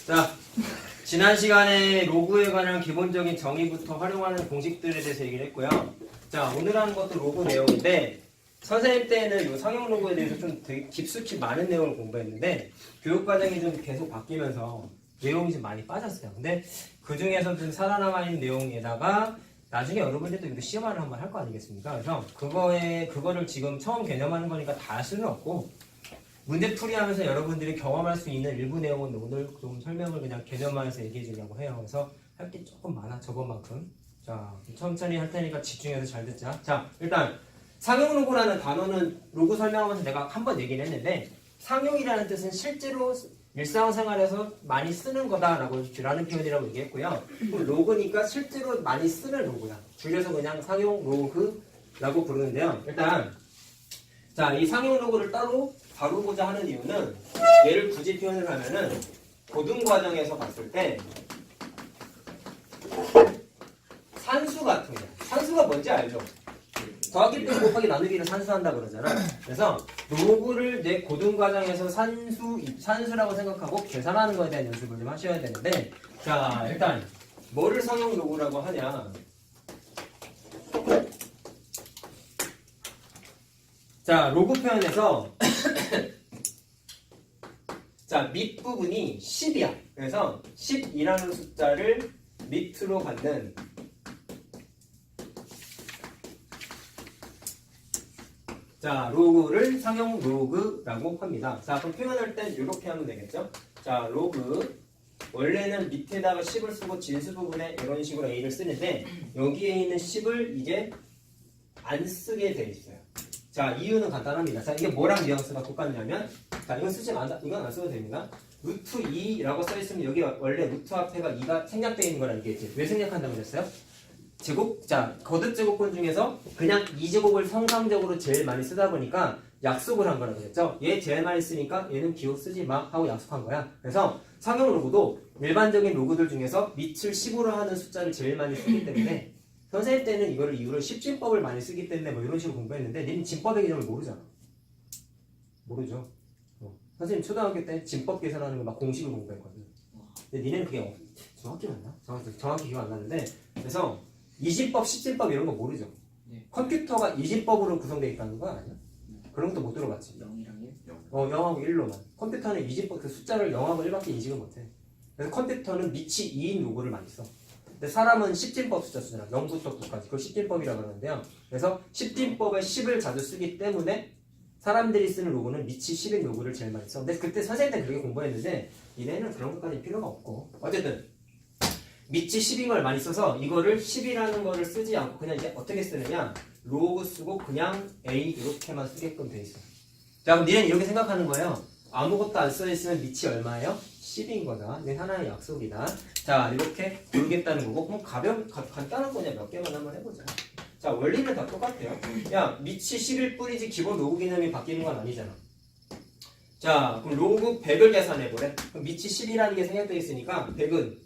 자, 지난 시간에 로그에 관한 기본적인 정의부터 활용하는 공식들에 대해서 얘기를 했고요. 자, 오늘 하는 것도 로그 내용인데 선생님 때는 이 상용 로그에 대해서 좀 되게 깊숙이 많은 내용을 공부했는데 교육 과정이 좀 계속 바뀌면서 내용이 좀 많이 빠졌어요. 근데 그 중에서 좀 살아남아 있는 내용에다가 나중에 여러분들도 이거 시험을 한번 할 거 아니겠습니까? 그래서 그거를 지금 처음 개념하는 거니까 다 할 수는 없고 문제풀이 하면서 여러분들이 경험할 수 있는 일부 내용은 오늘 좀 설명을 그냥 개념화해서 얘기해 주려고 해요. 그래서 할 게 조금 많아, 저번만큼. 자, 천천히 할 테니까 집중해서 잘 듣자. 자, 일단 상용 로그라는 단어는 로그 설명하면서 내가 한번 얘기를 했는데 상용이라는 뜻은 실제로 일상생활에서 많이 쓰는 거다라는 표현이라고 얘기했고요. 로그니까 실제로 많이 쓰는 로그야. 줄여서 그냥 상용 로그라고 부르는데요. 일단 자, 이 상용 로그를 따로 다루고자 하는 이유는 얘를 굳이 표현을 하면은 고등 과정에서 봤을 때 산수 같은 거야. 산수가 뭔지 알죠? 더하기 빼기 곱하기 나누기를 산수한다 그러잖아. 그래서 로그를 내 고등 과정에서 산수라고 생각하고 계산하는 거에 대한 연습을 좀 하셔야 되는데, 자, 일단 뭐를 상용 로그라고 하냐? 자, 로그 표현에서 자, 밑부분이 10이야. 그래서 10이라는 숫자를 밑으로 받는 자, 로그를 상용 로그라고 합니다. 자, 그럼 표현할 땐 이렇게 하면 되겠죠? 자, 로그 원래는 밑에다가 10을 쓰고 진수 부분에 이런 식으로 A를 쓰는데 여기에 있는 10을 이제 안 쓰게 돼 있어요. 자, 이유는 간단합니다. 자, 이게 뭐랑 뉘앙스가 똑같냐면 자, 이건 쓰지 마. 이건 안 써도 됩니다. 루트 2라고 써있으면 여기 원래 루트 앞에가 2가 생략되어 있는 걸 알겠지? 왜 생략한다고 그랬어요? 제곱, 자, 거듭 제곱권 중에서 그냥 2제곱을 성상적으로 제일 많이 쓰다 보니까 약속을 한 거라고 그랬죠? 얘 제일 많이 쓰니까 얘는 기호 쓰지 마 하고 약속한 거야. 그래서 상용 로그도 일반적인 로그들 중에서 밑을 10으로 하는 숫자를 제일 많이 쓰기 때문에 선생님 때는 이유를 10진법을 많이 쓰기 때문에 뭐 이런 식으로 공부했는데 니는 진법의 개념을 모르잖아. 모르죠. 선생님 초등학교 때 진법 계산하는 거 막 공식을 공부했거든. 근데 니네는 그게 정확히 맞나? 정확히 기억 안 나는데 그래서 2진법, 10진법 이런 거 모르죠. 네. 컴퓨터가 2진법으로 구성되어 있다는 거 아니야? 그런 것도 못 들어봤지. 0이랑 1? 0하고 1로만. 컴퓨터는 2진법, 그 숫자를 0하고 1밖에 인식을 못해. 그래서 컴퓨터는 밑이 2인 로그를 많이 써. 근데 사람은 10진법 숫자 쓰잖아. 0부터 9까지. 그걸 10진법이라고 그러는데요. 그래서 10진법에 10을 자주 쓰기 때문에 사람들이 쓰는 로그는 밑이 10인 로그를 제일 많이 써. 근데 그때 선생님 때 그렇게 공부했는데 이래는 그런 것까지 필요가 없고. 어쨌든 밑이 10인 걸 많이 써서 이거를 10이라는 거를 쓰지 않고 그냥 이제 어떻게 쓰느냐 로그 쓰고 그냥 A 이렇게만 쓰게끔 돼 있어. 자, 그럼 니는 이렇게 생각하는 거예요. 아무것도 안 써있으면 밑이 얼마예요? 10인 거다. 이게 하나의 약속이다. 자, 이렇게 고르겠다는 거고 그럼 간단한 거냐 몇 개만 한번 해보자. 자, 원리는 다 똑같아요. 야, 밑이 10일 뿐이지 기본 로그 개념이 바뀌는 건 아니잖아. 자, 그럼 로그 100을 계산해보래. 그럼 밑이 10이라는 게 생략되어 있으니까 100은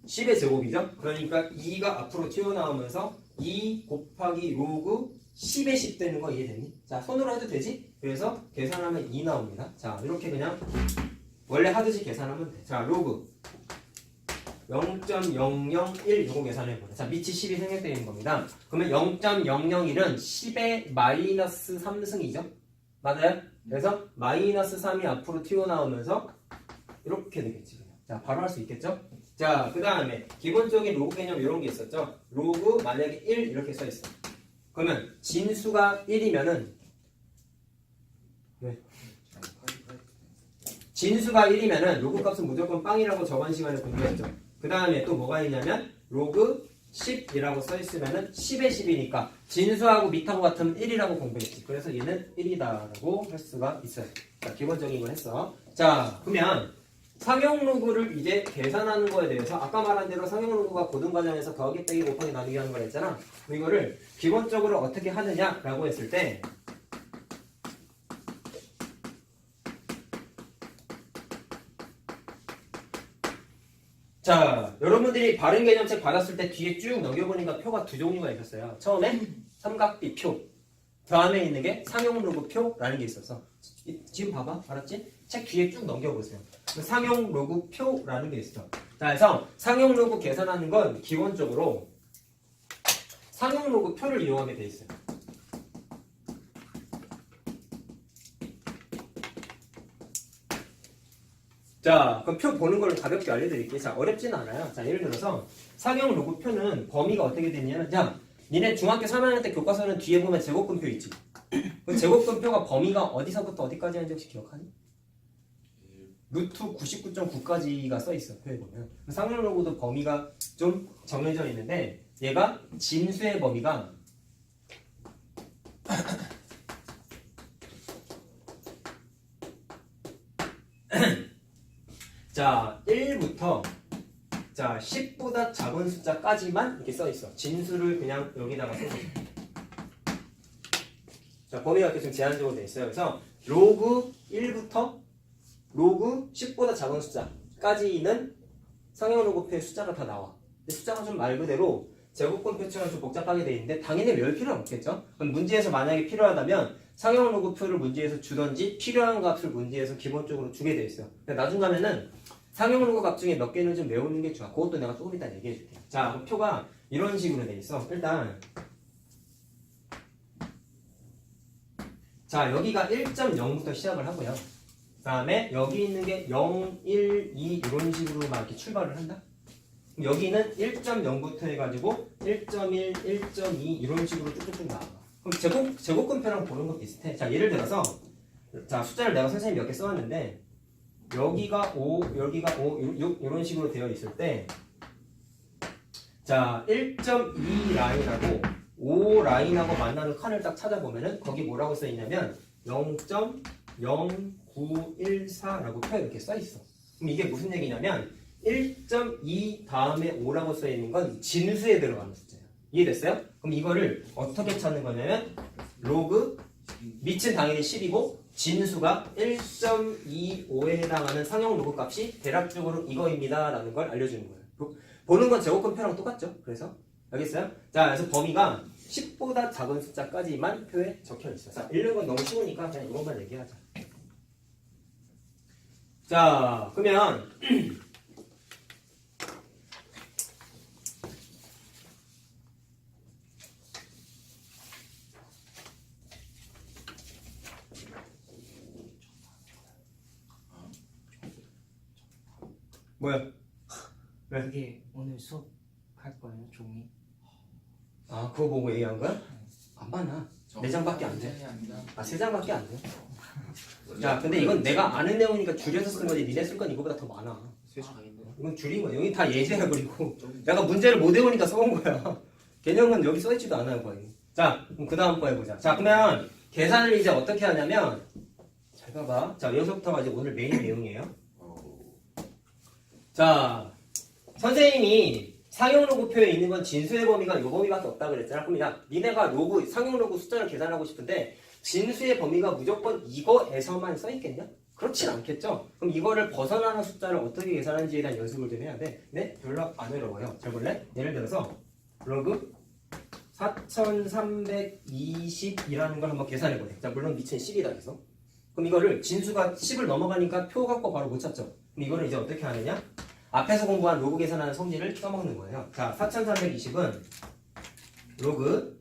10의 제곱이죠? 그러니까 2가 앞으로 튀어나오면서 2 곱하기 로그 10의 10 되는 거 이해되니? 자, 손으로 해도 되지? 그래서 계산하면 2 나옵니다. 자, 이렇게 그냥 원래 하듯이 계산하면 돼. 자, 로그 0.001 이거 계산해보자. 자, 밑이 10이 생략되어 있는 겁니다. 그러면 0.001은 10의 마이너스 3승이죠? 맞아요? 그래서 마이너스 3이 앞으로 튀어나오면서 이렇게 되겠지. 자, 바로 할 수 있겠죠? 자, 그 다음에 기본적인 로그 개념 이런 게 있었죠? 로그 만약에 1 이렇게 써있어. 그러면 진수가 1이면은 왜? 진수가 1이면은 로그 값은 무조건 빵이라고 저번 시간에 공부했죠. 그 다음에 또 뭐가 있냐면 로그 10이라고 써있으면은 10의 10이니까 진수하고 밑하고 같으면 1이라고 공부했지. 그래서 얘는 1이다라고 할 수가 있어요. 자, 기본적인 걸 했어. 자, 그러면 상용 로그를 이제 계산하는 거에 대해서 아까 말한 대로 상용 로그가 고등 과정에서 더하기 빼기 곱하기 나누기 하는 걸 했잖아. 이거를 기본적으로 어떻게 하느냐라고 했을 때 자, 여러분들이 바른 개념책 받았을 때 뒤에 쭉 넘겨보니까 표가 두 종류가 있었어요. 처음에 삼각비 표, 다음에 있는 게 상용 로그 표라는 게 있었어. 지금 봐봐, 알았지? 책 뒤에 쭉 넘겨보세요. 상용 로그 표라는 게 있어. 자, 그래서 상용 로그 계산하는 건 기본적으로 상용 로그 표를 이용하게 돼 있어요. 자, 그럼 표 보는 걸 가볍게 알려드릴게요. 자, 어렵진 않아요. 자, 예를 들어서 상용 로그 표는 범위가 어떻게 되냐면, 자, 니네 중학교 3학년 때 교과서는 뒤에 보면 제곱근표 있지. 그 제곱근표가 범위가 어디서부터 어디까지 하는지 혹시 기억하니? 루트 99.9까지가 써 있어. 표에 보면. 상용 로그도 범위가 좀 정해져 있는데, 얘가 진수의 범위가 자, 1부터 자, 10보다 작은 숫자까지만 이렇게 써 있어. 진수를 그냥 여기다가 써줘. 자, 범위가 이렇게 좀 제한적으로 돼 있어요. 그래서 로그 1부터 로그 10보다 작은 숫자까지는 상용 로그표의 숫자가 다 나와. 근데 숫자가 좀 말 그대로 제곱근표처럼 좀 복잡하게 돼 있는데 당연히 외울 필요는 없겠죠. 그럼 문제에서 만약에 필요하다면 상용 로그표를 문제에서 주던지 필요한 값을 문제에서 기본적으로 주게 돼 있어요. 나중 가면은 상용 로그 값 중에 몇 개는 좀 외우는 게 좋아. 그것도 내가 조금 이따 얘기해 줄게. 자, 그럼 표가 이런 식으로 돼 있어. 일단 자, 여기가 1.0부터 시작을 하고요. 그 다음에 여기 있는 게 0, 1, 2 이런 식으로 막 이렇게 출발을 한다. 여기는 1.0부터 해가지고 1.1, 1.2 이런 식으로 쭉쭉쭉 나와. 그럼 제곱근표랑 보는 거 비슷해. 자, 예를 들어서 자, 숫자를 내가 선생님이 몇 개 써왔는데 여기가 5, 여기가 5 이런 식으로 되어 있을 때 자, 1.2 라인하고 5 라인하고 만나는 칸을 딱 찾아보면은 거기 뭐라고 써 있냐면 0.0914라고 표 이렇게 써 있어. 그럼 이게 무슨 얘기냐면 1.2 다음에 5라고 써 있는 건 진수에 들어가는 숫자예요. 이해됐어요? 그럼 이거를 어떻게 찾는 거냐면 로그 밑은 당연히 10이고 진수가 1.25에 해당하는 상용 로그 값이 대략적으로 이거입니다 라는 걸 알려주는 거예요. 보는 건 제곱근표랑 똑같죠? 그래서 알겠어요? 자, 그래서 범위가 10보다 작은 숫자까지만 표에 적혀 있어요. 자, 읽는 건 너무 쉬우니까 그냥 이것만 얘기하자. 자, 그러면 뭐야? 왜? 그게 오늘 수업 할 거예요, 종이? 아, 그거 보고 얘기한 거야? 안 많아. 4장밖에 안 돼. 아, 3장밖에 안 돼. 야, 근데 이건 내가 아는 내용이니까 줄여서 쓴 거지. 니네 쓸 건 이거보다 더 많아. 이건 줄인 거야. 여기 다 예제야. 그리고 내가 문제를 못 외우니까 써온 거야. 개념은 여기 써있지도 않아요, 거의. 자, 그럼 그 다음 거 해보자. 자, 그러면 계산을 이제 어떻게 하냐면 잘 봐봐. 자, 여기서부터가 이제 오늘 메인 내용이에요. 자, 선생님이 상용 로그표에 있는 건 진수의 범위가 요 범위밖에 없다 그랬잖아. 그럼 야, 니네가 로그 상용 로그 숫자를 계산하고 싶은데 진수의 범위가 무조건 이거에서만 써 있겠냐? 그렇진 않겠죠. 그럼 이거를 벗어나는 숫자를 어떻게 계산하는지에 대한 연습을 좀 해야 돼. 네? 별로 안 어려워요. 잘 볼래? 예를 들어서 로그 4320이라는 걸 한번 계산해 보래. 자, 물론 밑은 10이다 해서. 그럼 이거를 진수가 10을 넘어가니까 표 갖고 바로 못 찾죠. 그럼 이거를 이제 어떻게 하느냐? 앞에서 공부한 로그 계산하는 성질을 써먹는 거예요. 자, 4320은 로그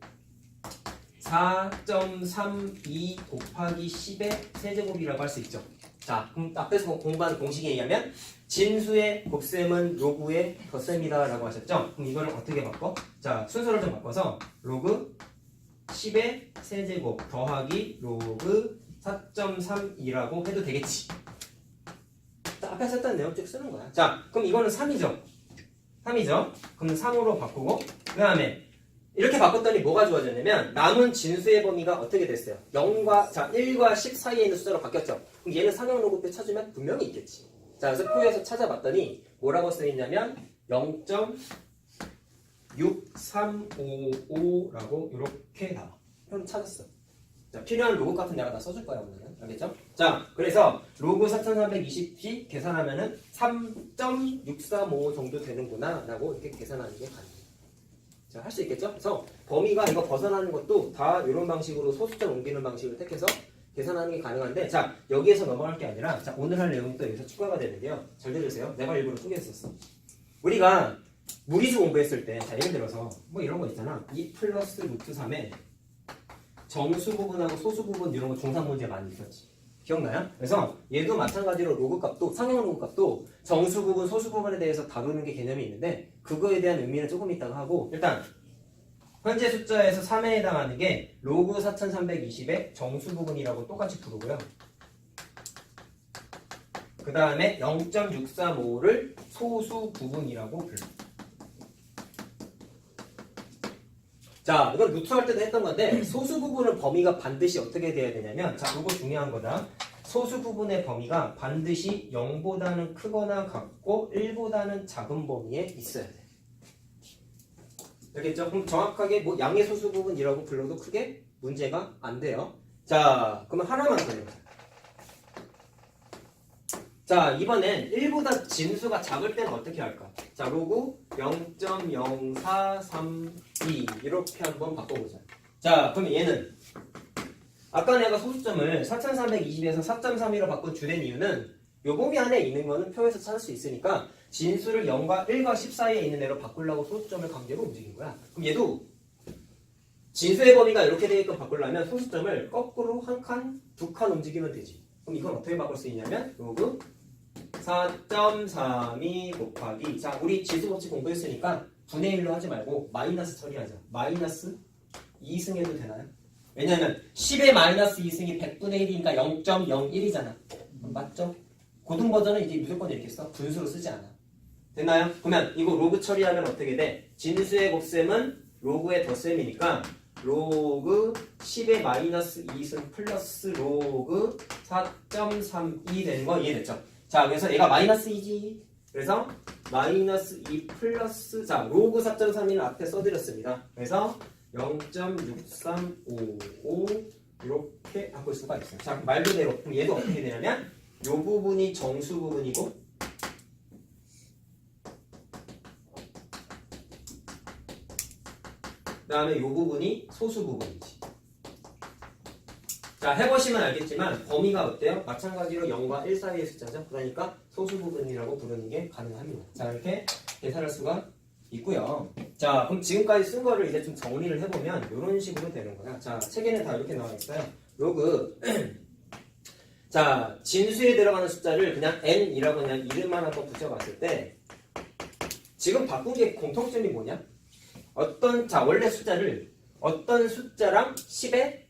4.32 곱하기 10의 세제곱이라고 할 수 있죠. 자, 그럼 앞에서 공부한 공식에 의하면 진수의 곱셈은 로그의 덧셈이다 라고 하셨죠? 그럼 이거를 어떻게 바꿔? 자, 순서를 좀 바꿔서 로그 10의 세제곱 더하기 로그 4.32라고 해도 되겠지. 앞에 썼던 내용 쭉 쓰는 거야. 자, 그럼 이거는 3이죠. 3이죠. 그럼 3으로 바꾸고 그 다음에 이렇게 바꿨더니 뭐가 좋아졌냐면 남은 진수의 범위가 어떻게 됐어요? 0과 자 1과 10 사이에 있는 숫자로 바뀌었죠. 그럼 얘는 상용 로그표 찾으면 분명히 있겠지. 자, 그래서 표에서 찾아봤더니 뭐라고 쓰여있냐면 0.6355라고 이렇게 나와. 표는 찾았어. 자, 필요한 로그 값은 내가 다 써줄 거야 오늘은. 알겠죠? 자, 그래서 로그 4320p 계산하면은 3.635 정도 되는구나 라고 이렇게 계산하는 게 가능해요. 자, 할 수 있겠죠? 그래서 범위가 이거 벗어나는 것도 다 이런 방식으로 소수점 옮기는 방식을 택해서 계산하는 게 가능한데 자 여기에서 넘어갈 게 아니라 자 오늘 할 내용이 또 여기서 추가가 되는데요. 잘 들으세요. 내가 일부러 쪼개었어. 우리가 무리수 공부했을 때 자 예를 들어서 뭐 이런 거 있잖아. 2 플러스 루트 3에 정수 부분하고 소수 부분 이런 거 중상 문제 많이 있었지. 기억나요? 그래서 얘도 마찬가지로 로그 값도 상형 로그 값도 정수 부분, 소수 부분에 대해서 다루는 게 개념이 있는데 그거에 대한 의미는 조금 이따가 하고 일단 현재 숫자에서 3에 해당하는 게 로그 4320의 정수 부분이라고 똑같이 부르고요. 그 다음에 0.635를 소수 부분이라고 불러. 자, 이건 루트 할 때도 했던 건데 소수 부분은 범위가 반드시 어떻게 돼야 되냐면 자, 이거 중요한 거다. 소수 부분의 범위가 반드시 0보다는 크거나 같고 1보다는 작은 범위에 있어야 돼. 알겠죠? 그럼 정확하게 뭐 양의 소수 부분이라고 불러도 크게 문제가 안 돼요. 자, 그러면 하나만 더 해보자. 자, 이번엔 1보다 진수가 작을 때는 어떻게 할까? 자, 로그 0.0432 이렇게 한번 바꿔보자. 자, 그럼 얘는 아까 내가 소수점을 4320에서 4.32로 바꾼 주된 이유는 요 범위 안에 있는 거는 표에서 찾을 수 있으니까 진수를 0과 1과 10 사이에 있는 애로 바꾸려고 소수점을 강제로 움직인 거야. 그럼 얘도 진수의 범위가 이렇게 되게끔 바꾸려면 소수점을 거꾸로 한 칸, 두 칸 움직이면 되지. 그럼 이건 어떻게 바꿀 수 있냐면 로그 4.32 곱하기 자 우리 지수법칙 공부했으니까 분의 1로 하지 말고 마이너스 처리하자. 마이너스 2승해도 되나요? 왜냐면 10의 마이너스 2승이 100분의 1이니까 0.01이잖아. 맞죠? 고등 버전은 이제 무조건 이렇게 써. 분수로 쓰지 않아. 됐나요? 그러면 이거 로그 처리하면 어떻게 돼? 진수의 곱셈은 로그의 덧셈이니까 로그 10의 마이너스 2승 플러스 로그 4.32 되는 거 이해됐죠? 자 그래서 얘가 마이너스 2지. 그래서 마이너스 2 플러스 자 로그 4.32는 앞에 써드렸습니다. 그래서 0.6355 이렇게 바꿀 수가 있어요. 자 말 그대로 그럼 얘도 어떻게 되냐면 요 부분이 정수 부분이고 그 다음에 요 부분이 소수 부분이지. 자 해보시면 알겠지만 범위가 어때요? 마찬가지로 0과 1 사이의 숫자죠. 그러니까 소수 부분이라고 부르는 게 가능합니다. 자 이렇게 계산할 수가 있고요. 자 그럼 지금까지 쓴 거를 이제 좀 정리를 해보면 이런 식으로 되는 거야. 자 책에는 다 이렇게 나와 있어요. 로그 자 진수에 들어가는 숫자를 그냥 n이라고 그냥 이름만 한번 붙여봤을 때 지금 바꾼 게 공통점이 뭐냐? 자 원래 숫자를 어떤 숫자랑 10의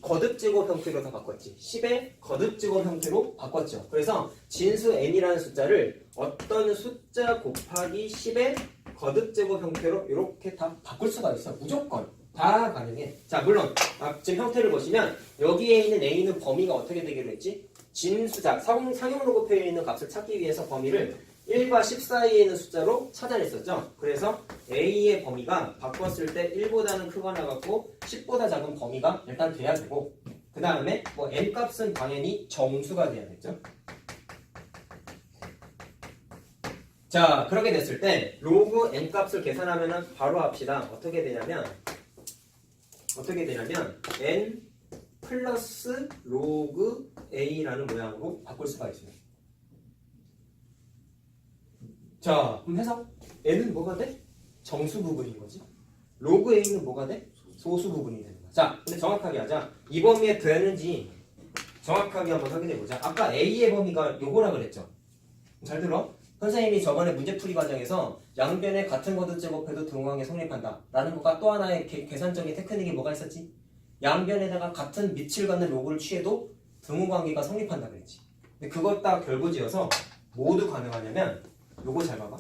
거듭제곱 형태로 다 바꿨지. 10의 거듭제곱 형태로 바꿨죠. 그래서 진수 n이라는 숫자를 어떤 숫자 곱하기 10의 거듭제곱 형태로 이렇게 다 바꿀 수가 있어. 무조건 다 가능해. 자 물론 지금 형태를 보시면 여기에 있는 a는 범위가 어떻게 되기로 했지? 진수자 상용로 곱해 있는 값을 찾기 위해서 범위를 1과 10 사이에 있는 숫자로 찾아냈었죠. 그래서 A의 범위가 바꿨을 때 1보다는 크거나 같고 10보다 작은 범위가 일단 돼야 되고 그 다음에 뭐 n 값은 당연히 정수가 돼야겠죠. 자 그렇게 됐을 때 로그 n 값을 계산하면 바로 합시다. 어떻게 되냐면 n 플러스 로그 a라는 모양으로 바꿀 수가 있어요. 자, 그럼 해석. n은 뭐가 돼? 정수 부분인 거지. 로그 a는 뭐가 돼? 소수 부분이 되는 거야. 자, 근데 정확하게 하자. 이 범위에 되는지 정확하게 한번 확인해 보자. 아까 a의 범위가 요거라 그랬죠. 잘 들어. 선생님이 저번에 문제풀이 과정에서 양변에 같은 거듭제곱해도 등호관계 성립한다 라는 것과 또 하나의 계산적인 테크닉이 뭐가 있었지? 양변에다가 같은 밑을 갖는 로그를 취해도 등호관계가 성립한다 그랬지. 근데 그것 딱 결부지어서 모두 가능하냐면 요거 잘 봐봐.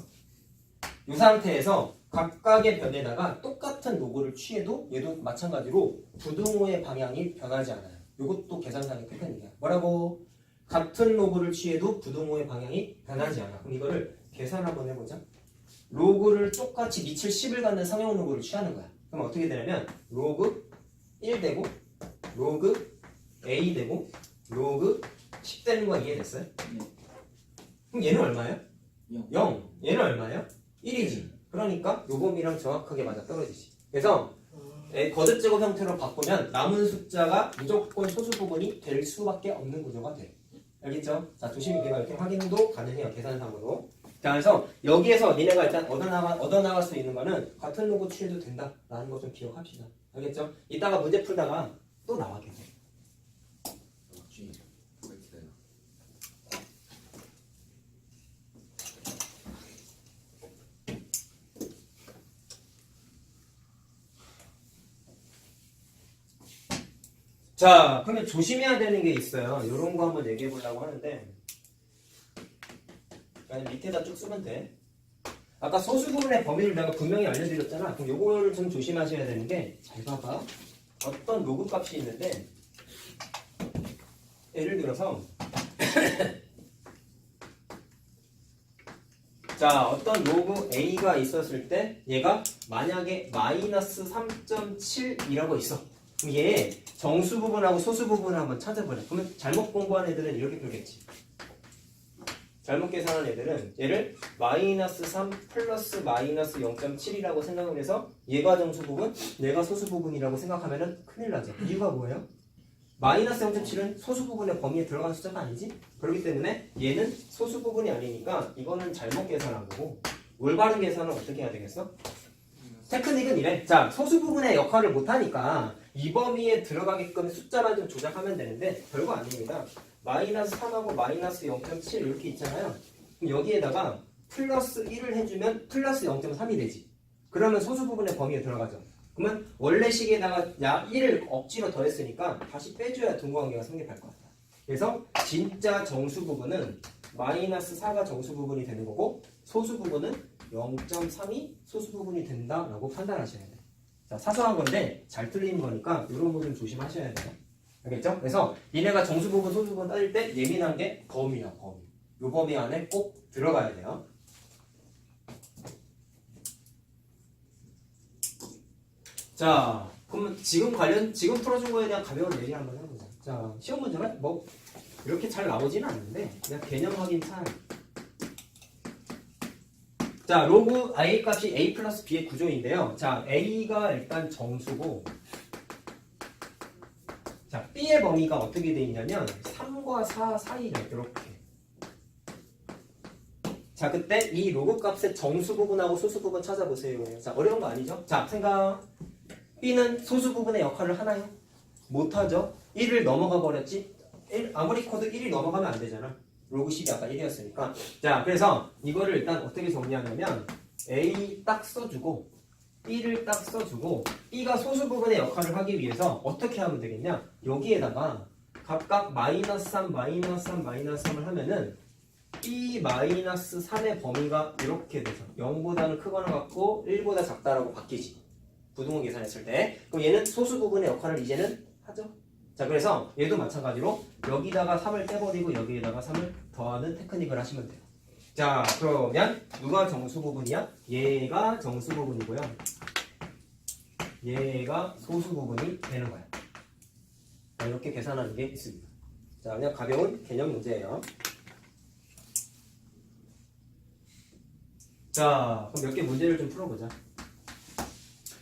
이 상태에서 각각의 변에다가 똑같은 로그를 취해도 얘도 마찬가지로 부등호의 방향이 변하지 않아요. 요것도 계산상의 테크닉이야. 뭐라고? 같은 로그를 취해도 부등호의 방향이 변하지 않아. 그럼 이거를 계산 한번 해보자. 로그를 똑같이 밑을 10을 갖는 상형 로그를 취하는 거야. 그럼 어떻게 되냐면 로그 1 되고 로그 a 되고 로그 10 되는 거 이해됐어요? 그럼 얘는 얼마예요? 0. 얘는 얼마예요? 1이지. 그러니까 요 범위랑 정확하게 맞아 떨어지지. 그래서 거듭제곱 형태로 바꾸면 남은 숫자가 무조건 소수 부분이 될 수밖에 없는 구조가 돼요. 알겠죠? 자, 조심히 우리가 이렇게 확인도 가능해요. 계산상으로. 자, 그래서 여기에서 니네가 일단 얻어나갈 수 있는 거는 같은 로고 취해도 된다라는 거 좀 기억합시다. 알겠죠? 이따가 문제 풀다가 또 나와 계세요. 자, 그러면 조심해야 되는 게 있어요. 이런 거 한번 얘기해 보려고 하는데, 그냥 밑에다 쭉 쓰면 돼. 아까 소수 부분의 범위를 내가 분명히 알려드렸잖아. 그럼 요거를 좀 조심하셔야 되는 게, 잘 봐봐. 어떤 로그 값이 있는데, 예를 들어서, 자, 어떤 로그 A가 있었을 때, 얘가 만약에 마이너스 3.7이라고 있어. 그럼 얘 정수 부분하고 소수 부분을 한번 찾아보자. 그러면 잘못 공부한 애들은 이렇게 풀겠지. 잘못 계산한 애들은 얘를 마이너스 3 플러스 마이너스 0.7이라고 생각을 해서 얘가 정수 부분, 얘가 소수 부분이라고 생각하면 큰일 나죠. 이유가 뭐예요? 마이너스 0.7은 소수 부분의 범위에 들어가는 숫자가 아니지? 그렇기 때문에 얘는 소수 부분이 아니니까 이거는 잘못 계산한 거고, 올바른 계산은 어떻게 해야 되겠어? 테크닉은 이래. 자, 소수 부분의 역할을 못하니까 이 범위에 들어가게끔 숫자만 좀 조작하면 되는데 별거 아닙니다. 마이너스 3하고 마이너스 0.7 이렇게 있잖아요. 그럼 여기에다가 플러스 1을 해주면 플러스 0.3이 되지. 그러면 소수 부분의 범위에 들어가죠. 그러면 원래 식에다가 1을 억지로 더했으니까 다시 빼줘야 동거관계가 성립할 것 같아요. 그래서 진짜 정수 부분은 마이너스 4가 정수 부분이 되는 거고, 소수 부분은 0.3이 소수 부분이 된다라고 판단하셔야 돼요. 자, 사소한 건데 잘 틀리는 거니까 이런 거 좀 조심하셔야 돼요. 알겠죠? 그래서 니네가 정수 부분, 소수 부분 따질 때 예민한 게 범위야, 범위. 이 범위 안에 꼭 들어가야 돼요. 자, 그러면 지금 풀어준 거에 대한 가벼운 얘기 한번 해보자. 자, 시험 문제가 뭐 이렇게 잘 나오지는 않는데 그냥 개념 확인 차이. 자, 로그 a 값이 a 플러스 b의 구조인데요. 자, a가 일단 정수고, 자, b의 범위가 어떻게 돼 있냐면 3과 4 사이래. 이렇게. 자, 그때 이 로그 값의 정수 부분하고 소수 부분 찾아보세요. 자, 어려운 거 아니죠? 자, 생각. b는 소수 부분의 역할을 하나요? 못하죠. 1을 넘어가 버렸지. 아무리 커도 1이 넘어가면 안 되잖아. 로그 10이 아까 1이었으니까. 자, 그래서 이거를 일단 어떻게 정리하냐면 A 딱 써주고 B를 딱 써주고, B가 소수 부분의 역할을 하기 위해서 어떻게 하면 되겠냐? 여기에다가 각각 마이너스 3, 마이너스 3, 마이너스 3을 하면은 B 마이너스 3의 범위가 이렇게 돼서 0보다는 크거나 같고 1보다 작다라고 바뀌지. 부등호 계산했을 때. 그럼 얘는 소수 부분의 역할을 이제는 하죠. 자, 그래서 얘도 마찬가지로 여기다가 3을 떼버리고 여기에다가 3을 더하는 테크닉을 하시면 돼요. 자, 그러면 누가 정수 부분이야? 얘가 정수 부분이고요. 얘가 소수 부분이 되는 거야. 자, 이렇게 계산하는 게 있습니다. 자, 그냥 가벼운 개념 문제예요. 자, 그럼 몇 개 문제를 좀 풀어보자.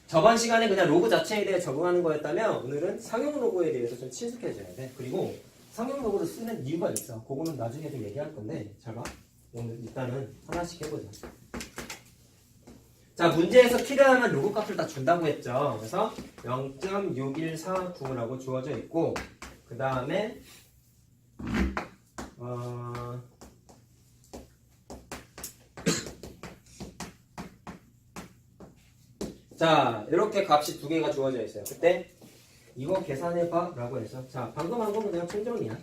저번 시간에 그냥 로그 자체에 대해 적응하는 거였다면 오늘은 상용 로그에 대해서 좀 친숙해져야 돼. 그리고 상용 로그를 쓰는 이유가 있어. 그거는 나중에 좀 얘기할 건데 잘 봐. 오늘 일단은 하나씩 해보자. 자, 문제에서 필요하면 로그 값을 다 준다고 했죠. 그래서 0.6149라고 주어져 있고, 그 다음에 자, 이렇게 값이 두 개가 주어져 있어요. 그때 이거 계산해봐 라고 해서, 자, 방금 한 거는 그냥 총정리야.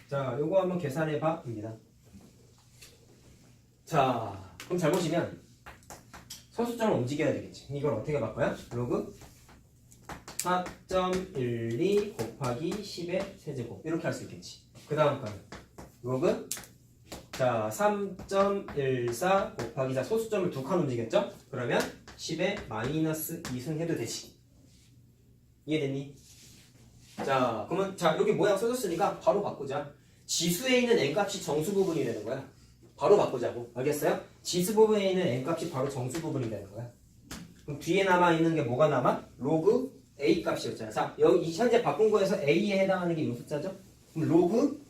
자, 요거 한번 계산해봐 입니다. 자, 그럼 잘 보시면 소수점을 움직여야 되겠지. 이걸 어떻게 바꿔요? 로그 4.12 곱하기 10의 세제곱 이렇게 할 수 있겠지. 그 다음 거는 로그, 자, 3.14 곱하기, 자, 소수점을 두 칸 움직였죠? 그러면 10의 마이너스 2승 해도 되지. 이해됐니? 자, 그러면 자, 여기 모양 써줬으니까 바로 바꾸자. 지수에 있는 n값이 정수 부분이 되는 거야. 바로 바꾸자고. 알겠어요? 지수 부분에 있는 n 값이 바로 정수 부분이 되는 거야. 그럼 뒤에 남아 있는 게 뭐가 남아? 로그 a 값이었잖아. 자, 여기 현재 바꾼 거에서 a에 해당하는 게 이 숫자죠? 그럼 로그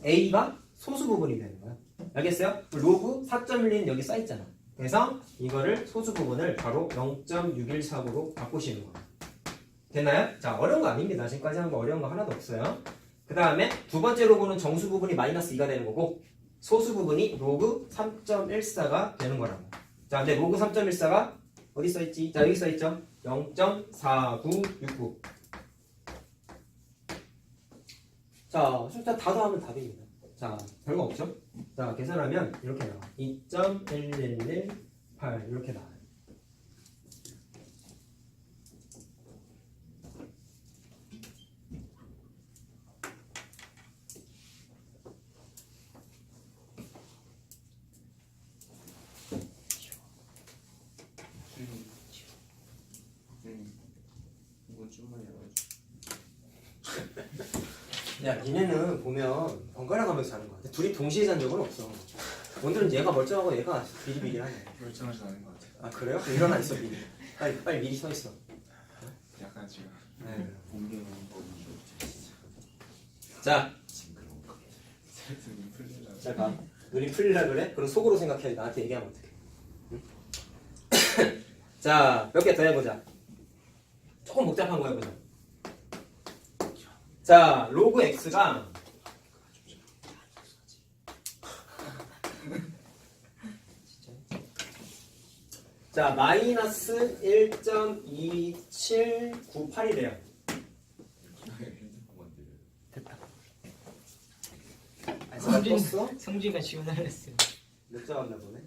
a가 소수 부분이 되는 거야. 알겠어요? 로그 4.1은 여기 써 있잖아. 그래서 이거를 소수 부분을 바로 0.614으로 바꾸시는 거예요. 됐나요? 자, 어려운 거 아닙니다. 지금까지 한 거 어려운 거 하나도 없어요. 그 다음에 두 번째 로그는 정수 부분이 마이너스 2가 되는 거고 소수 부분이 로그 3.14가 되는 거라고. 자, 근데 로그 3.14가 어디 써 있지? 자, 여기 써 있죠? 0.4969. 자, 숫자 다 더하면 답입니다. 자, 별거 없죠? 자, 계산하면 이렇게 나와. 2.1118 이렇게 나와요. 이건 좀만 열어줘. 야, 니네는 보면 번갈아 가면서 자는 거 같아. 둘이 동시에 잔 적은 없어. 오늘은 얘가 멀쩡하고 얘가 비리비리하네. 멀쩡하지 않은 것 같아. 아, 그래요? 그럼 일어나 있어, 미리. 빨리 미리 서 있어. 약간 지금 네. 공개하는 거 진짜 자, 징그러운 거. 눈 풀리려고. 자, 가. 눈이 풀리려 그래? 그럼 속으로 생각해. 나한테 얘기하면 어떡해. 응? 자, 몇 개 더 해보자. 조금 복잡한 거 해보자. 자, 로그 x가 자, 마이너스 1.2798이래요. 됐다. 성진, 성진이가 지원하랬어요. 몇 잡았나 보네.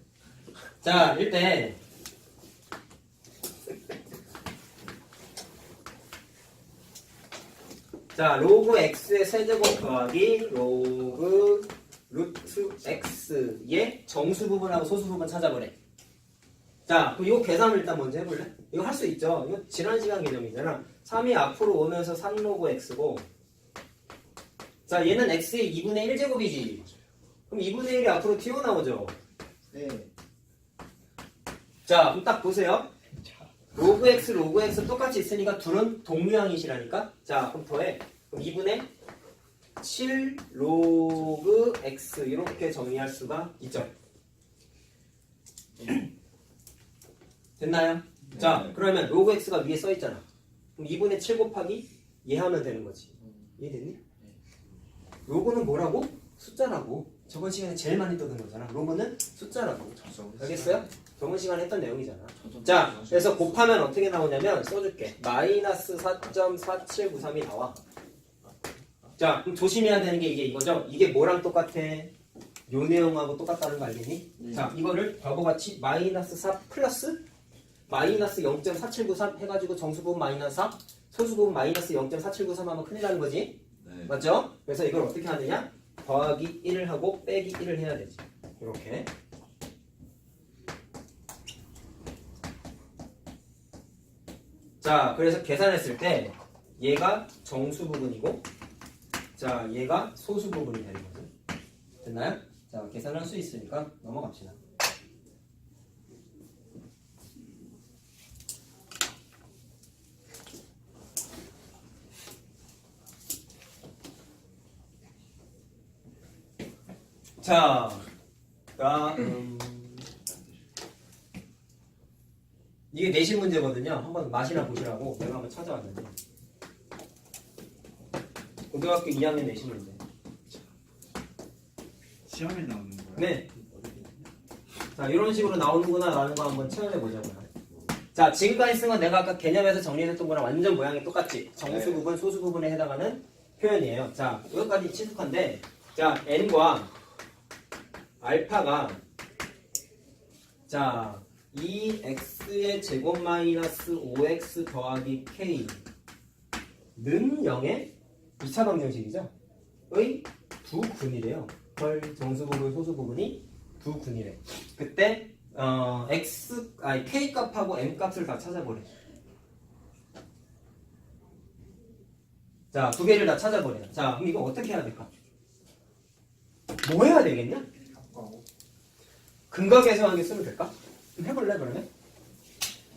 자, 일단 자, 로그 x의 세제곱 더하기 로그 루트 x의 정수 부분하고 소수 부분 찾아보래. 자, 그럼 이거 계산을 일단 먼저 해볼래? 이거 할 수 있죠. 이거 지난 시간 개념이잖아. 3이 앞으로 오면서 3로그 x고, 자, 얘는 x의 2분의 1제곱이지. 그럼 2분의 1이 앞으로 튀어나오죠. 네. 자, 그럼 딱 보세요. 로그 x 똑같이 있으니까 둘은 동류항이시라니까. 자, 그럼 더해. 그럼 2분의 7 로그 x 이렇게 정리할 수가 있죠. 됐나요? 자, 그러면 로그 x가 위에 써 있잖아. 그럼 2분의 7 곱하기 얘 하면 되는 거지. 이해됐니? 로그는 뭐라고? 숫자라고. 저번 시간에 제일 많이 떠든 거잖아. 로그는 숫자라고. 알겠어요? 저번 시간에 했던 내용이잖아. 자, 그래서 곱하면 어떻게 나오냐면 써줄게. 마이너스 4.4793이 나와. 자, 그럼 조심해야 되는 게 이게 이거죠. 이게 뭐랑 똑같아? 요 내용하고 똑같다는 거 알겠니? 자, 이거를 바보같이 마이너스 4 플러스 마이너스 0.4793 해가지고 정수부분 마이너스 4, 소수부분 마이너스 0.4793 하면 큰일 나는 거지? 네. 맞죠? 그래서 이걸 어떻게 하느냐? 더하기 1을 하고 빼기 1을 해야 되지. 이렇게. 자, 그래서 계산했을 때 얘가 정수 부분이고, 자, 얘가 소수 부분이 되는 거죠. 됐나요? 자, 계산할 수 있으니까 넘어갑시다. 자, 이게 내신 문제거든요. 한번 맛이나 보시라고 내가 한번 찾아왔는데 고등학교 2학년 내신 문제. 시험에 나오는 거야? 네. 자, 이런 식으로 나오는구나 라는 거 한번 체험해 보자고요. 자, 지금까지 쓴 건 내가 아까 개념에서 정리했던 거랑 완전 모양이 똑같지. 정수 부분, 소수 부분에 해당하는 표현이에요. 자, 여기까지 친숙한데, 자, n과 알파가 자 2x의 제곱 마이너스 5x 더하기 k는 0의 2차 방정식이죠. 의 두 군이래요. 헐, 정수 부분, 소수 부분이 두 군이래. 그때 k 값하고 m 값을 다 찾아보래. 자, 두 개를 다 찾아보래. 자, 그럼 이거 어떻게 해야 될까? 뭐 해야 되겠냐? 근각에서하게 쓰면 될까? 좀 해볼래 그러면?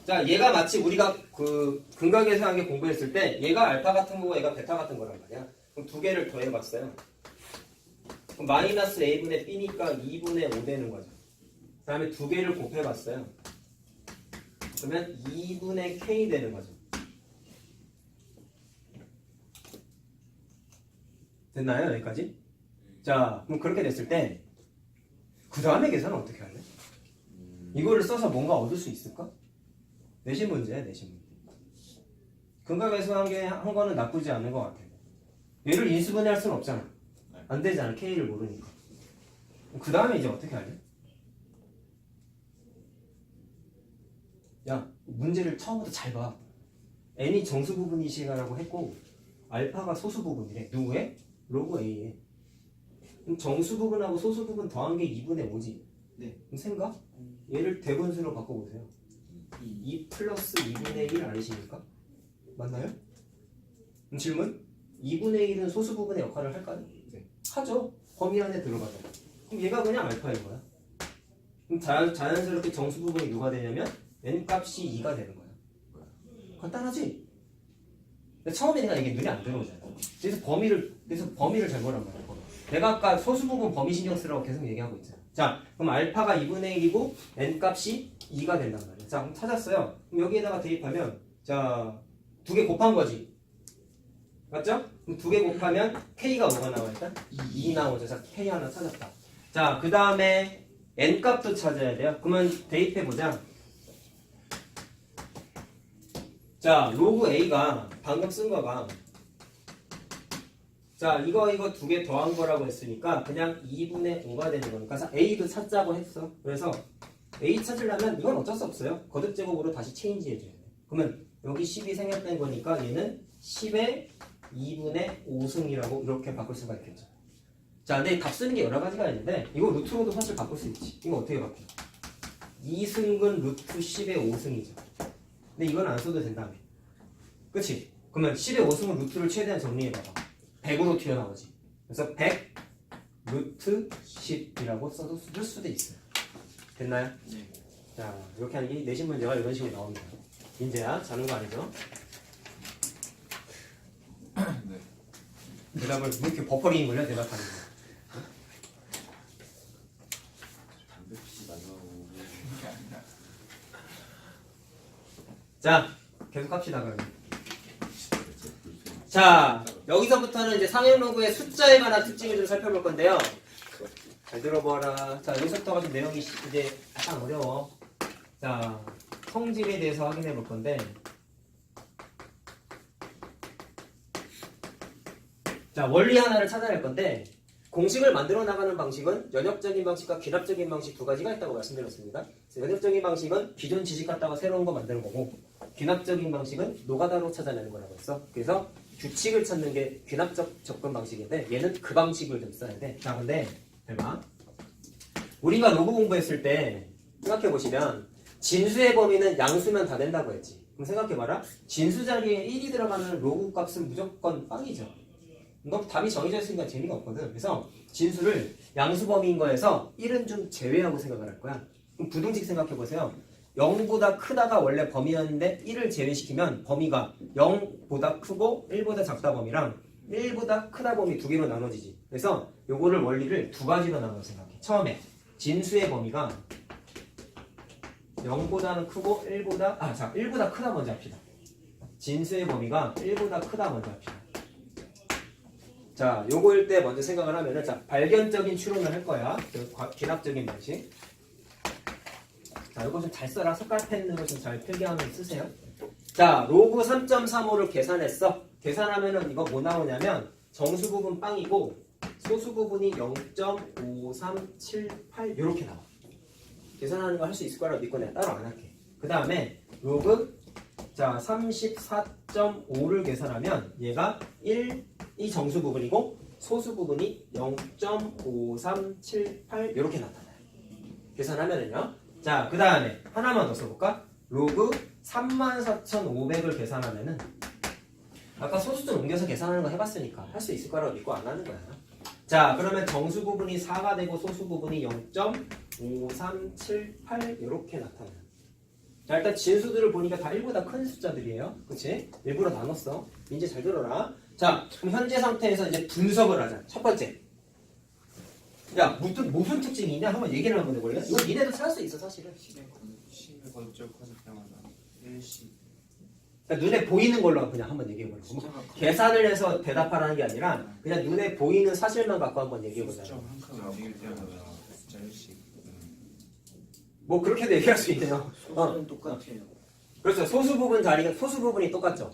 자, 얘가 마치 우리가 그 근각에서하게 공부했을 때 얘가 알파 같은 거고 얘가 베타 같은 거란 말이야. 그럼 두 개를 더해봤어요. 그럼 마이너스 a분의 b니까 2분의 5 되는 거죠. 그 다음에 두 개를 곱해봤어요. 그러면 2분의 k 되는 거죠. 됐나요? 여기까지? 자, 그럼 그렇게 됐을 때 그 다음에 계산은 어떻게 할래? 이거를 써서 뭔가 얻을 수 있을까? 내신 문제야, 내신 문제. 근각에서 한 거는 나쁘지 않은 것 같아요. 얘를 인수분해할 수는 없잖아. 안 되잖아, K를 모르니까. 그 다음에 이제 어떻게 할래? 야, 문제를 처음부터 잘 봐. n이 정수 부분이시라고 했고 알파가 소수 부분이래. 누구의? 로그 A에. 그럼 정수 부분하고 소수 부분 더한 게 2분의 5지. 네. 그럼 생각? 얘를 대분수로 바꿔보세요. 2 플러스 2분의 1 아니십니까? 맞나요? 그럼 질문? 2분의 1은 소수 부분의 역할을 할까요? 네. 하죠. 범위 안에 들어가죠. 그럼 얘가 그냥 알파인 거야. 그럼 자연스럽게 정수 부분이 누가 되냐면 n 값이 2가 되는 거야. 간단하지? 근데 처음에 내가 이게 눈에 안 들어오잖아. 그래서 범위를 잘 보란 말이야. 내가 아까 소수 부분 범위 신경 쓰라고 계속 얘기하고 있잖아. 자, 그럼 알파가 2분의 1이고 n 값이 2가 된단 말이야. 자, 그럼 찾았어요. 그럼 여기에다가 대입하면 자, 두 개 곱한 거지. 맞죠? 그럼 두 개 곱하면 k가 뭐가 나와 일단? 2 나오죠. 자, k 하나 찾았다. 자, 그 다음에 n 값도 찾아야 돼요. 그러면 대입해보자. 자, 로그 a가 방금 쓴 거가 자, 이거 두 개 더한 거라고 했으니까 그냥 2분의 5가 되는 거니까 a도 찾자고 했어. 그래서 a 찾으려면 이건 어쩔 수 없어요. 거듭 제곱으로 다시 체인지 해줘야 돼. 그러면 여기 10이 생략된 거니까 얘는 10의 2분의 5승이라고 이렇게 바꿀 수가 있겠죠. 자, 근데 답 쓰는 게 여러 가지가 있는데 이거 루트로도 사실 바꿀 수 있지. 이거 어떻게 바꿔? 2승근 루트 10의 5승이죠. 근데 이건 안 써도 된다며. 그치? 그러면 10의 5승은 루트를 최대한 정리해봐봐. 100으로 튀어나오지. 그래서 100 루트 10이라고 써도 쓸 수도 있어요. 됐나요? 네. 자, 이렇게 하는 게 내신 문제가 이런 식으로 나옵니다. 민재야, 자는 거 아니죠? 네. 대답을 왜 이렇게 버퍼링이 걸려? 대답하는 거. 담배 피지 말라고. 자, 계속 합시다, 그러면. 자, 여기서부터는 이제 상행로그의 숫자에 관한 특징을 좀 살펴볼 건데요. 잘 들어봐라. 자, 여기서부터가 좀 내용이 이제 약간 어려워. 자, 성질에 대해서 확인해 볼 건데. 자, 원리 하나를 찾아낼 건데, 공식을 만들어 나가는 방식은 연역적인 방식과 귀납적인 방식 두 가지가 있다고 말씀드렸습니다. 연역적인 방식은 기존 지식 갖다가 새로운 거 만드는 거고, 귀납적인 방식은 노가다로 찾아내는 거라고 했어. 그래서 규칙을 찾는 게 귀납적 접근 방식인데 얘는 그 방식을 좀 써야 돼. 자, 근데 대박. 우리가 로그 공부했을 때 생각해 보시면 진수의 범위는 양수면 다 된다고 했지. 그럼 생각해봐라. 진수 자리에 1이 들어가는 로그 값은 무조건 빵이죠. 너 답이 정해져 있으니까 재미가 없거든. 그래서 진수를 양수 범위인 거에서 1은 좀 제외하고 생각을 할 거야. 그럼 부등식 생각해 보세요. 0보다 크다가 원래 범위였는데 1을 제외시키면 범위가 0보다 크고 1보다 작다 범위랑 1보다 크다 범위 두 개로 나눠지지. 그래서 요거를 원리를 두 가지로 나눠서 생각해. 처음에 진수의 범위가 0보다는 크고 1보다 크다 먼저 합시다. 진수의 범위가 1보다 크다 먼저 합시다. 자, 요거일 때 먼저 생각을 하면은 자, 발견적인 추론을 할 거야. 귀납적인 방식. 자, 이거 좀 잘 써라. 색깔펜으로 좀 잘 필기하면 쓰세요. 자, 로그 3.35를 계산했어. 계산하면은 이거 뭐 나오냐면 정수 부분 빵이고 소수 부분이 0.5378 이렇게 나와. 계산하는 거 할 수 있을 거라고 믿고 내가 따로 안 할게. 그 다음에 로그 자 34.5를 계산하면 얘가 1이 정수 부분이고 소수 부분이 0.5378 이렇게 나타나요. 계산하면은요. 자, 그 다음에 하나만 더 써볼까? 로그 34,500을 계산하면은 아까 소수점 옮겨서 계산하는 거 해봤으니까 할 수 있을 거라고 믿고 안 하는 거야. 자, 그러면 정수 부분이 4가 되고 소수 부분이 5, 3, 7, 8 이렇게 나타나요. 자, 일단 진수들을 보니까 다 1보다 큰 숫자들이에요. 그치? 일부러 나눴어. 이제 잘 들어라. 자, 그럼 현재 상태에서 이제 분석을 하자. 첫 번째. 야, 무슨 특징이 있냐? 한번 얘기를 한번 해볼래? 이거 니네도 찾을 수 있어, 사실은. 심의 건적 커서 때마다 일시 그러니까 눈에 보이는 걸로 그냥 한번 얘기해보려고. 뭐 계산을 해서 대답하라는 게 아니라 그냥 눈에 보이는 사실만 갖고 한번 얘기해보자. 수점 한 칸 움직일 때마다 숫자 일시 뭐 그렇게도 얘기할 수 있네요. 소수는 똑같아요. 그렇죠. 소수 부분이 똑같죠.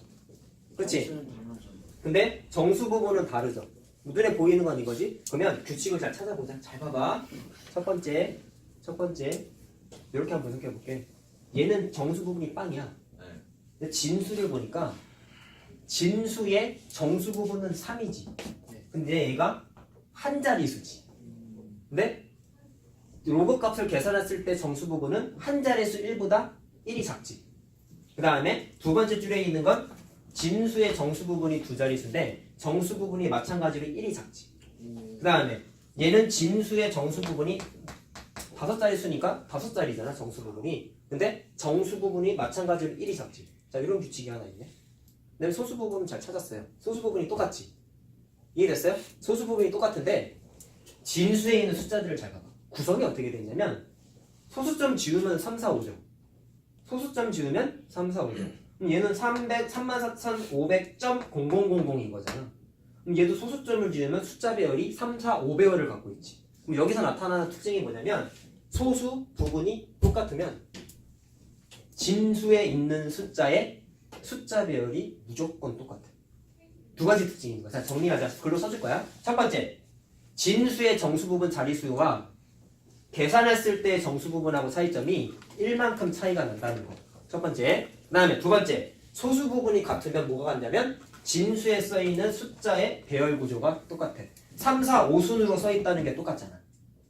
그렇지? 소수는 달라져. 근데 정수 부분은 다르죠. 눈에 보이는 건 이거지. 그러면 규칙을 잘 찾아보자. 잘 봐봐. 첫 번째 이렇게 한번 분석해 볼게. 얘는 정수 부분이 빵이야. 네. 근데 진수를 보니까 진수의 정수 부분은 3이지. 근데 얘가 한 자리수지. 근데 로그 값을 계산했을 때 정수 부분은 한 자릿수 1보다 1이 작지. 그 다음에 두 번째 줄에 있는 건 진수의 정수 부분이 두 자릿수인데 정수 부분이 마찬가지로 1이 작지. 그 다음에 얘는 진수의 정수 부분이 5자릿수니까 5자리잖아 정수 부분이. 근데 정수 부분이 마찬가지로 1이 작지. 자, 이런 규칙이 하나 있네. 근데 소수 부분은 잘 찾았어요. 소수 부분이 똑같지. 이해됐어요? 소수 부분이 똑같은데 진수에 있는 숫자들을 잘 봐봐. 구성이 어떻게 돼 있냐면 소수점 지우면 3, 4, 5죠. 소수점 지우면 3, 4, 5죠. 그럼 얘는 34,500.0000인 거잖아. 그럼 얘도 소수점을 지우면 숫자 배열이 3, 4, 5배열을 갖고 있지. 그럼 여기서 나타나는 특징이 뭐냐면 소수 부분이 똑같으면 진수에 있는 숫자의 숫자 배열이 무조건 똑같아. 두 가지 특징인 거야. 자, 정리하자. 글로 써줄 거야. 첫 번째, 진수의 정수 부분 자릿수와 계산했을 때 정수 부분하고 차이점이 1만큼 차이가 난다는 거. 첫 번째. 그 다음에 두 번째, 소수 부분이 같으면 뭐가 같냐면 진수에 써있는 숫자의 배열 구조가 똑같아. 3, 4, 5순으로 써있다는 게 똑같잖아.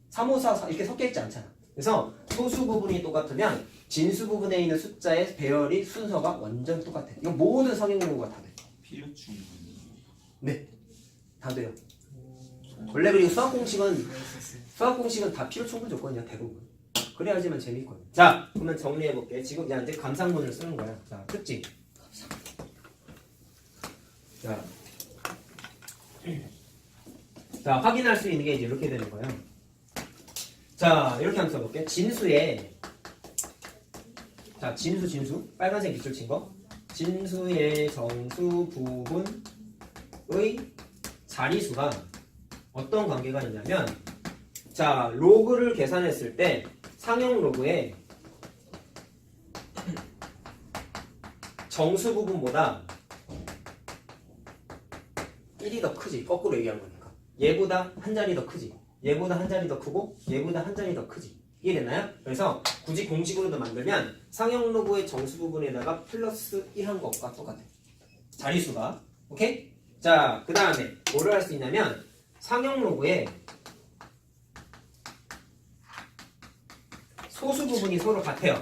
3, 5, 4 이렇게 섞여있지 않잖아. 그래서 소수 부분이 똑같으면 진수 부분에 있는 숫자의 배열이 순서가 완전 똑같아. 이거 모든 성형용어가 다 돼. 필요충 네, 다 돼요. 원래 그리고 수학 공식은 다 필요 충분 조건이야, 대부분. 그래야지만 재밌거든. 자, 그러면 정리해볼게. 지금 이제 감상문을 쓰는 거야. 자, 특징. 자, 확인할 수 있는 게 이제 이렇게 되는 거예요. 자, 이렇게 한번 써볼게. 진수의, 자, 진수. 빨간색 밑줄 친 거. 진수의 정수 부분의 자리수가 어떤 관계가 있냐면, 자, 로그를 계산했을 때 상형 로그에 정수 부분보다 1이 더 크지. 거꾸로 얘기한 거니까. 얘보다 한 자리 더 크지. 얘보다 한 자리 더 크고 얘보다 한 자리 더 크지. 이해됐나요? 그래서 굳이 공식으로도 만들면 상형 로그의 정수 부분에다가 플러스 1한 것과 똑같아. 자리수가. 오케이? 자, 그 다음에 뭐를 할 수 있냐면 상형 로그에 소수 부분이 서로 같아요.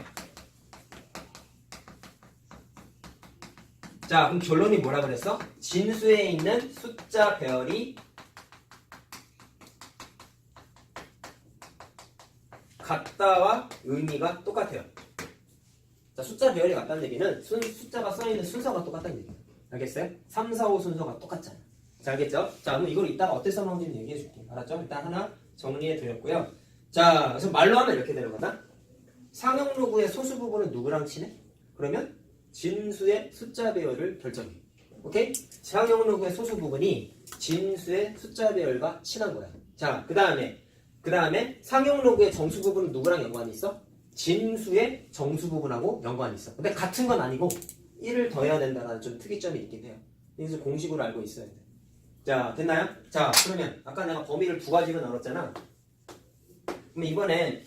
자, 그럼 결론이 뭐라 그랬어? 진수에 있는 숫자 배열이 같다와 의미가 똑같아요. 자, 숫자 배열이 같다는 얘기는 숫자가 써있는 순서가 똑같다는 얘기예요. 알겠어요? 3, 4, 5 순서가 똑같잖아. 자, 알겠죠? 자, 그럼 이걸 이따가 어떻게 써먹는지 얘기해 줄게. 알았죠? 일단 하나 정리해 드렸고요. 자, 그래서 말로 하면 이렇게 되는 거다. 상형 로그의 소수 부분은 누구랑 친해? 그러면 진수의 숫자 배열을 결정해. 오케이? 상형 로그의 소수 부분이 진수의 숫자 배열과 친한 거야. 자, 그 다음에 상형 로그의 정수 부분은 누구랑 연관이 있어? 진수의 정수 부분하고 연관이 있어. 근데 같은 건 아니고 1을 더해야 된다는 좀 특이점이 있긴 해요. 이것을 공식으로 알고 있어야 돼. 자, 됐나요? 자, 그러면 아까 내가 범위를 두 가지로 나눴잖아. 그럼 이번엔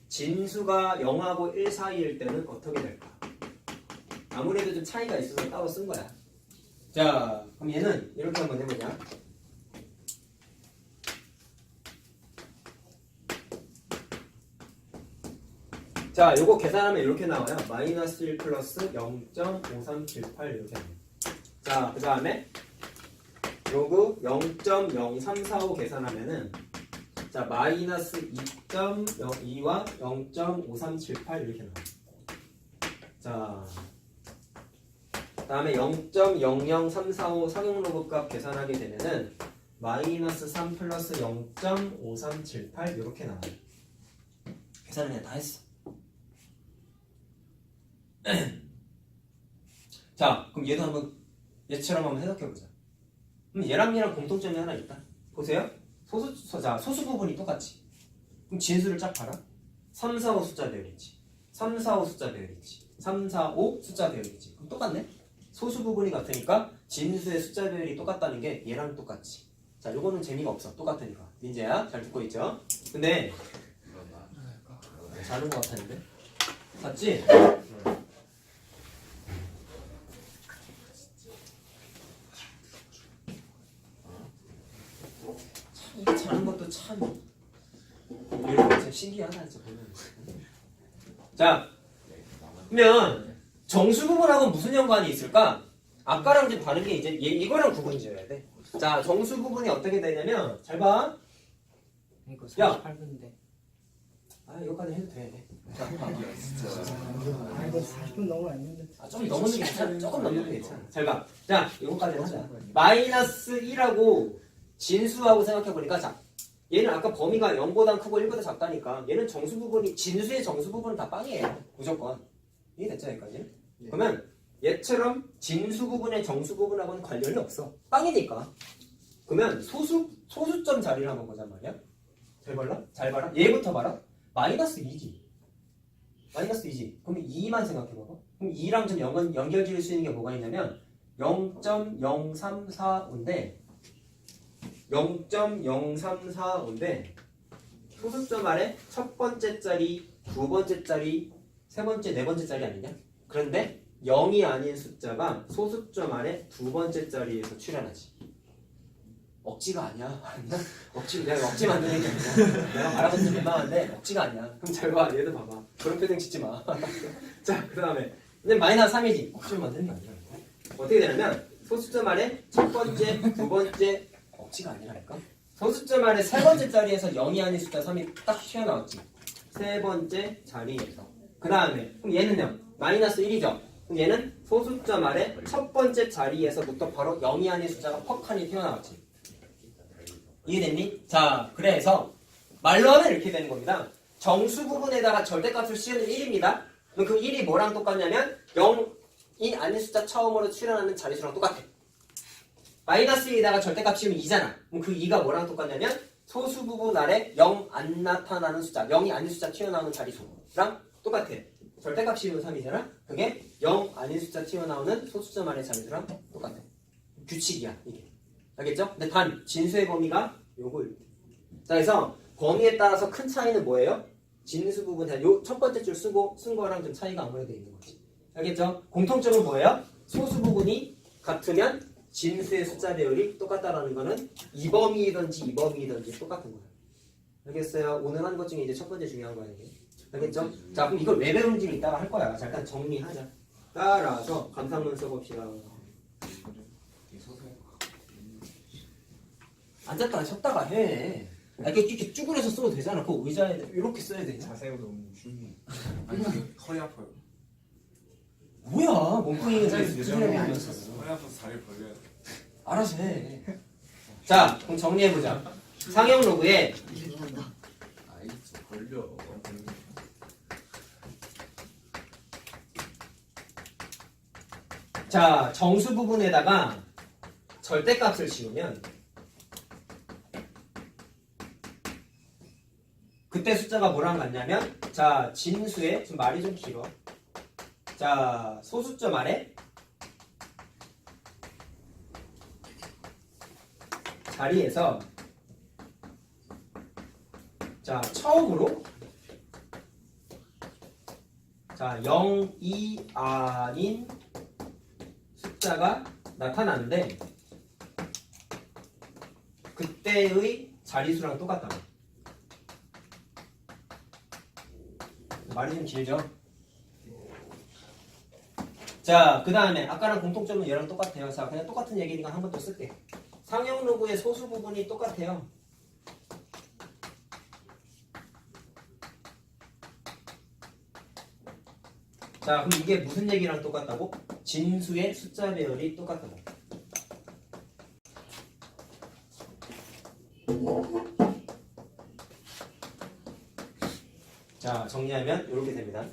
진수가 0하고 1 사이일 때는 어떻게 될까? 아무래도 좀 차이가 있어서 따로 쓴 거야. 자, 그럼 얘는 이렇게 한번 해보자. 자, 요거 계산하면 이렇게 나와요. 마이너스 1 플러스 0.5378 이렇게 나와요. 자, 그 다음에 로그 0.03345 계산하면은, 자, 자, 마이너스 2.02와 0.5378 이렇게 나와요. 자, 다음에 0.00345 상용로그 값 계산하게 되면은 마이너스 3 플러스 0.5378 이렇게 나와요. 계산을 그냥 다 했어. 자, 그럼 얘도 한번 얘처럼 한번 해석해보자. 그럼 얘랑 얘랑 공통점이 하나 있다. 보세요. 소수 부분이 똑같지. 그럼 진수를 쫙 봐라. 3, 4, 5 숫자 배열이지. 3, 4, 5 숫자 배열이지. 3, 4, 5 숫자 배열이지. 그럼 똑같네. 소수 부분이 같으니까 진수의 숫자 배열이 똑같다는 게 얘랑 똑같지. 자, 요거는 재미가 없어. 똑같으니까. 민재야, 잘 듣고 있죠? 근데 자는 것 같았는데? 봤지? 참, 이게 자는 것도 참 이런 거 신기하다 진짜 보면. 자, 그러면 정수 부분하고는 무슨 연관이 있을까? 아까랑 좀 다른 게 이제 이거랑 구분 지어야 돼. 자, 정수 부분이 어떻게 되냐면 잘 봐. 이거 야. 48분인데. 아, 이거까지 해도 돼. 자, 봐봐. 아 이거 40분 넘으면 안 되는데. 아, 좀 넘는 게 괜찮아. 조금 넘는 게 괜찮아. 잘 봐. 자, 이거까지 하자. 마이너스 1하고 진수하고 생각해보니까, 자, 얘는 아까 범위가 0보다 크고 1보다 작다니까 얘는 정수 부분이, 진수의 정수 부분은 다 빵이에요. 무조건. 이해됐죠, 여기까지? 그러면 얘처럼 진수 부분의 정수 부분하고는 관련이 없어. 빵이니까. 그러면 소수점 자리를 한번 보자 말이야. 잘 봐라. 얘부터 봐라. 마이너스 2지. 마이너스 2지. 그럼 2만 생각해봐봐. 그럼 2랑 좀 연결 지을 수 있는 게 뭐가 있냐면 0.0345인데 0.0345인데 소수점 아래 첫 번째 자리, 두 번째 자리, 세 번째, 네 번째 자리 아니냐? 그런데 0이 아닌 숫자가 소수점 아래 두 번째 자리에서 출현하지. 억지가 아니야. 내가 억지 만드는 게 아니야. 내가 말하는 게 민망한데 억지가 아니야. 그럼 잘 봐. 얘도 봐봐. 그런 표정 짓지 마. 자, 그 다음에 근데 마이너스 3이지. 억지로 만드는 게 아니야. 어떻게 되냐면 소수점 아래 첫 번째, 두 번째 억지가 아니라니까. 소수점 아래 세 번째 자리에서 0이 아닌 숫자 3이 딱 튀어나왔지. 세 번째 자리에서. 그 다음에 그럼 얘는요. 마이너스 1이죠. 그럼 얘는 소수점 아래 첫 번째 자리에서부터 바로 0이 아닌 숫자가 퍽하니 튀어나왔지. 이해됐니? 자, 그래서 말로 하면 이렇게 되는 겁니다. 정수 부분에다가 절대값을 씌우는 1입니다. 그럼 그 1이 뭐랑 똑같냐면 0이 아닌 숫자 처음으로 출현하는 자리수랑 똑같아. 마이너스 2에다가 절대값 씌우면 2잖아. 그럼 그 2가 뭐랑 똑같냐면 소수 부분 아래 0 안 나타나는 숫자, 0이 아닌 숫자 튀어나오는 자리수랑 똑같아. 절대값 씌우면 3이잖아. 그게 0 아닌 숫자 튀어나오는 소수점 아래 자리수랑 똑같아. 규칙이야, 이게. 알겠죠? 근데 단 진수의 범위가 요걸. 자, 그래서 범위에 따라서 큰 차이는 뭐예요? 진수 부분, 요 첫 번째 줄 쓴 거랑 좀 차이가 아무래도 있는 거지. 알겠죠? 공통점은 뭐예요? 소수 부분이 같으면 진수의 숫자 배열이 똑같다라는 거는 이 범위이든지 이 범위이든지 똑같은 거예요. 알겠어요? 오늘 하는 것 중에 이제 첫 번째 중요한 거예요, 이게. 알겠죠? 자, 그럼 이걸 왜 배우는지는 이따가 할 거야. 잠깐 정리하자. 따라서 감상문 써봅시다. 앉았다가 쉬었다가 해. 이렇게 쭈그려서 써도 되잖아. 그 의자에 이렇게 써야 되냐? 자세가 너무 흉해. 아니 허리 아파요. 뭐야? 몸뚱이는 잘 수준에 보면서. 허리 아파서 다리 벌려야 돼. 알아서 해. 자, 그럼 정리해보자. 상형 로그에 아이 벌려. 자, 정수 부분에다가 절대값을 씌우면 그때 숫자가 뭐랑 같냐면, 자, 진수의, 좀 말이 좀 길어. 자, 소수점 아래 자리에서 자, 처음으로 자, 0이 아닌 숫자가 나타나는데 그때의 자리수랑 똑같다. 말이 좀 길죠? 자, 그 다음에 아까랑 공통점은 얘랑 똑같아요. 자, 그냥 똑같은 얘기니까 한 번 더 쓸게. 상형 로그의 소수 부분이 똑같아요. 자, 그럼 이게 무슨 얘기랑 똑같다고? 진수의 숫자 배열이 똑같다고. 자, 정리하면 이렇게 됩니다.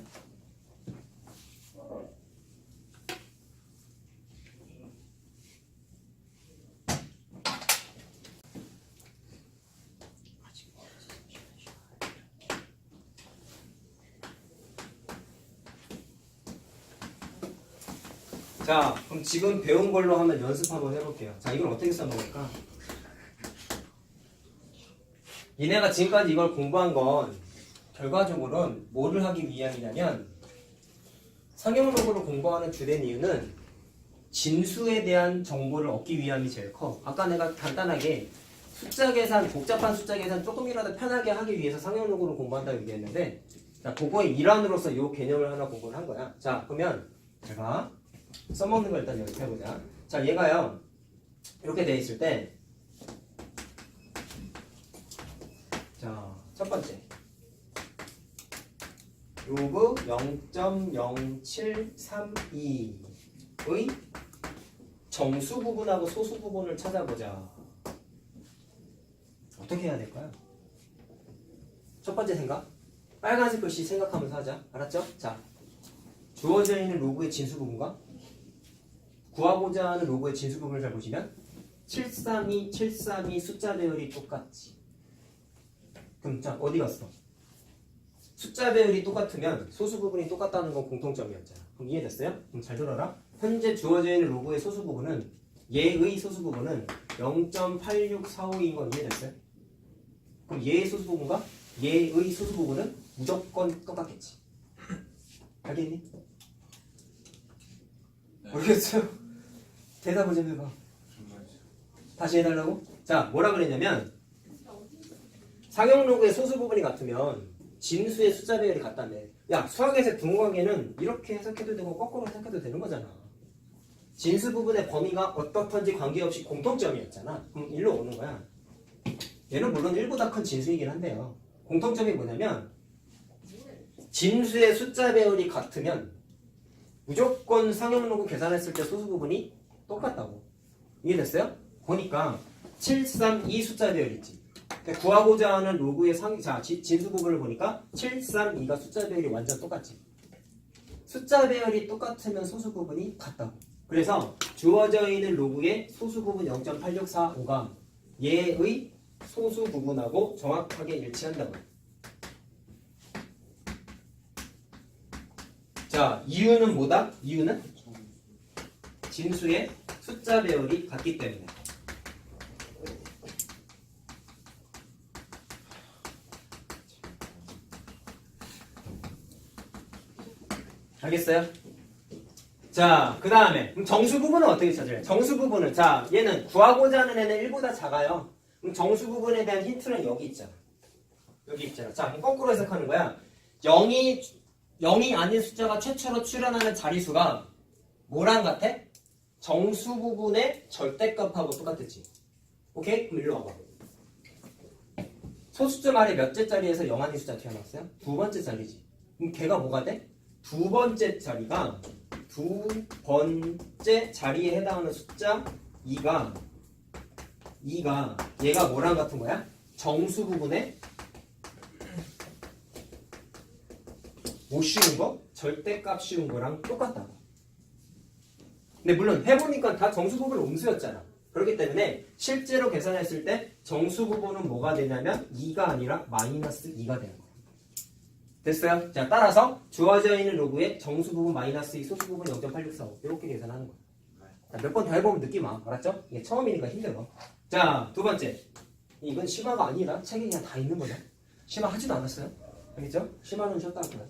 자, 그럼 지금 배운 걸로 한번 연습 한번 해볼게요. 자, 이걸 어떻게 써먹을까? 얘네가 지금까지 이걸 공부한 건 결과적으로는 뭐를 하기 위함이냐면 상용록으로 공부하는 주된 이유는 진수에 대한 정보를 얻기 위함이 제일 커. 아까 내가 간단하게 숫자 계산, 복잡한 숫자 계산 조금이라도 편하게 하기 위해서 상용록으로 공부한다고 얘기했는데 자, 그거의 일환으로서 이 개념을 하나 공부를 한 거야. 자, 그러면 제가 써먹는 걸 일단 연습해보자. 자, 얘가요 이렇게 돼 있을 때 자, 첫 번째 로그 0.0732의 정수 부분하고 소수 부분을 찾아보자. 어떻게 해야 될까요? 첫 번째 생각, 빨간색 글씨 생각하면서 하자. 알았죠? 자, 주어져 있는 로그의 진수 부분과 구하고자 하는 로그의 진수 부분을 잘 보시면 732, 732 숫자 배열이 똑같지. 그럼 자, 어디 갔어? 숫자 배열이 똑같으면 소수 부분이 똑같다는 건 공통점이었잖아. 그럼 이해됐어요? 그럼 잘 들어라. 현재 주어져 있는 로그의 소수 부분은 얘의 소수 부분은 0.86452인 건 이해됐어요? 그럼 얘의 소수 부분과 얘의 소수 부분은 무조건 똑같겠지. 알겠니? 모르겠어요? 대답을 좀 해봐. 다시 해달라고? 자, 뭐라 그랬냐면 상용 로그의 소수 부분이 같으면 진수의 숫자 배열이 같다며. 야, 수학에서 등호각에는 이렇게 해석해도 되고 거꾸로 해석해도 되는 거잖아. 진수 부분의 범위가 어떻든지 관계없이 공통점이었잖아. 그럼 일로 오는 거야. 얘는 물론 1보다 큰 진수이긴 한데요. 공통점이 뭐냐면 진수의 숫자 배열이 같으면 무조건 상용 로그 계산했을 때 소수 부분이 똑같다고. 이해됐어요? 보니까 732 숫자 배열 있지. 구하고자 하는 로그의 진수 부분을 보니까 732가 숫자 배열이 완전 똑같지. 숫자 배열이 똑같으면 소수 부분이 같다고. 그래서 주어져 있는 로그의 소수 부분 0.8645가 얘의 소수 부분하고 정확하게 일치한다고. 자, 이유는 뭐다? 이유는 진수의 숫자 배열이 같기 때문에. 알겠어요? 자, 그 다음에 정수 부분은 어떻게 찾아요? 정수 부분은 자, 얘는 구하고자 하는 애는 1보다 작아요. 그럼 정수 부분에 대한 힌트는 여기 있잖아. 여기 있잖아. 자, 그럼 거꾸로 해석하는 거야. 0이 아닌 숫자가 최초로 출현하는 자리수가 뭐랑 같아? 정수 부분의 절대값하고 똑같았지. 오케이? 그럼 일로 와봐. 소수점 아래 몇째 자리에서 0 아닌 숫자 튀어나왔어요? 두 번째 자리지. 그럼 걔가 뭐가 돼? 두 번째 자리가 두 번째 자리에 해당하는 숫자 2가 얘가 뭐랑 같은 거야? 정수 부분에 못 씌운 거? 절대값 씌운 거랑 똑같다고. 근데 물론 해보니까 다 정수 부분 음수였잖아. 그렇기 때문에 실제로 계산했을 때 정수 부분은 뭐가 되냐면 2가 아니라 마이너스 2가 되는 거야. 됐어요? 자, 따라서 주어져 있는 로그의 정수 부분 마이너스 2, 소수 부분 0.8645 이렇게 계산하는 거야. 몇 번 더 해보면 느낌 와. 알았죠? 이게 처음이니까 힘들어. 자, 두 번째. 이건 심화가 아니라 책에 그냥 다 있는 거다. 심화 하지도 않았어요. 알겠죠? 심화는 쉬었다 할 거야.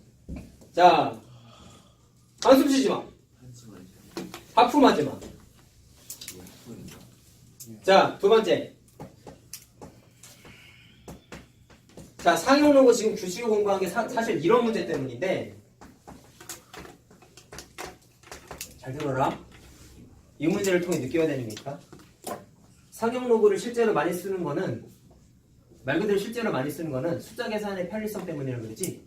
자, 한숨 쉬지 마. 하품하지 마. 자, 두 번째. 자, 상용 로그 지금 규칙을 공부한 게 사실 이런 문제 때문인데 잘 들어라. 이 문제를 통해 느껴야 되는 게 있다. 상용 로그를 실제로 많이 쓰는 거는 말 그대로 실제로 많이 쓰는 거는 숫자 계산의 편리성 때문이라고 그러지.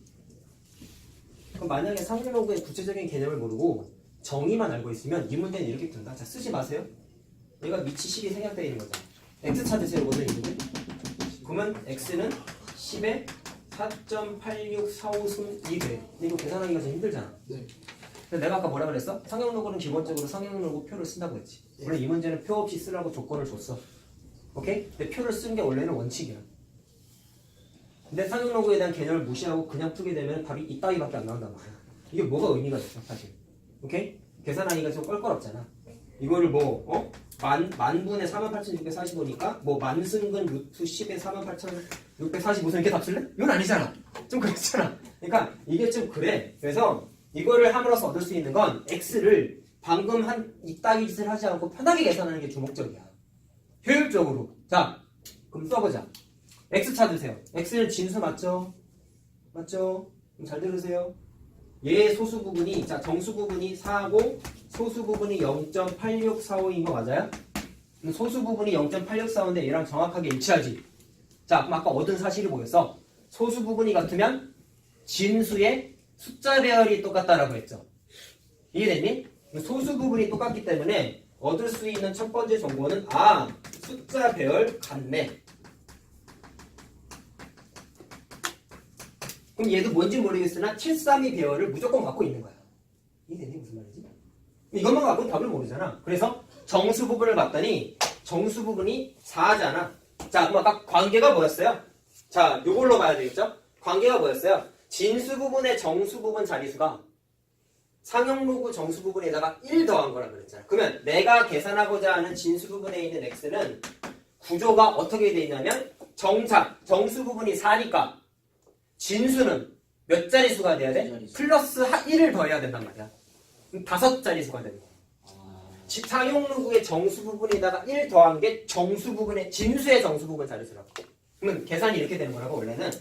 그럼 만약에 상용로그의 구체적인 개념을 모르고 정의만 알고 있으면 이 문제는 이렇게 푼다. 자, 쓰지 마세요. 얘가 미치 10이 생략되어 있는 거죠. x 찾으세요. 이거는 이거는. 그러면 x는 10에 4.86452 돼. 근데 이거 계산하기가 좀 힘들잖아. 네. 근데 내가 아까 뭐라 그랬어? 상용로그는 기본적으로 상용로그 표를 쓴다고 했지. 원래 이 문제는 표 없이 쓰라고 조건을 줬어. 오케이? 근데 표를 쓴 게 원래는 원칙이야. 근데 상용로그에 대한 개념을 무시하고 그냥 풀게 되면 답이 이따위밖에 안 나온단 말이야. 이게 뭐가 의미가 있어, 사실. 오케이? 계산하기가 좀 껄껄없잖아. 이거를 뭐, 만분의 48,645니까, 뭐, 만승근 루트 10의 48,645선 이렇게 답 쓸래? 이건 아니잖아. 좀 그렇잖아. 그러니까 이게 좀 그래. 그래서 이거를 함으로써 얻을 수 있는 건 x를 방금 한 이따위 짓을 하지 않고 편하게 계산하는 게 주목적이야. 효율적으로. 자, 그럼 써보자. x 찾으세요. x는 진수 맞죠? 맞죠? 그럼 잘 들으세요. 얘의 소수 부분이, 자, 정수 부분이 4고 소수 부분이 0.8645인 거 맞아요? 그럼 소수 부분이 0.8645인데 얘랑 정확하게 일치하지. 자, 그럼 아까 얻은 사실이 뭐였어? 소수 부분이 같으면 진수의 숫자 배열이 똑같다라고 했죠. 이해됐니? 소수 부분이 똑같기 때문에 얻을 수 있는 첫 번째 정보는 숫자 배열 같네. 그럼 얘도 뭔지 모르겠으나 732 배열을 무조건 갖고 있는 거야. 이해됐니? 무슨 말이지? 이것만 갖고는 답을 모르잖아. 그래서 정수 부분을 봤더니 정수 부분이 4잖아. 자, 그럼 아까 관계가 뭐였어요? 자, 요걸로 봐야 되겠죠? 관계가 뭐였어요? 진수 부분의 정수 부분 자리수가 상용로그 정수 부분에다가 1 더한 거라 그랬잖아. 그러면 내가 계산하고자 하는 진수 부분에 있는 x는 구조가 어떻게 돼 있냐면 정수 부분이 4니까 진수는 몇 자리수가 돼야 돼? 플러스 1을 더해야 된단 말이야. 그럼 5자리수가 되는 거야. 상용로그의 정수 부분에다가 1 더한 게 정수 부분의 진수의 정수 부분 자리수라고. 그러면 계산이 이렇게 되는 거라고. 원래는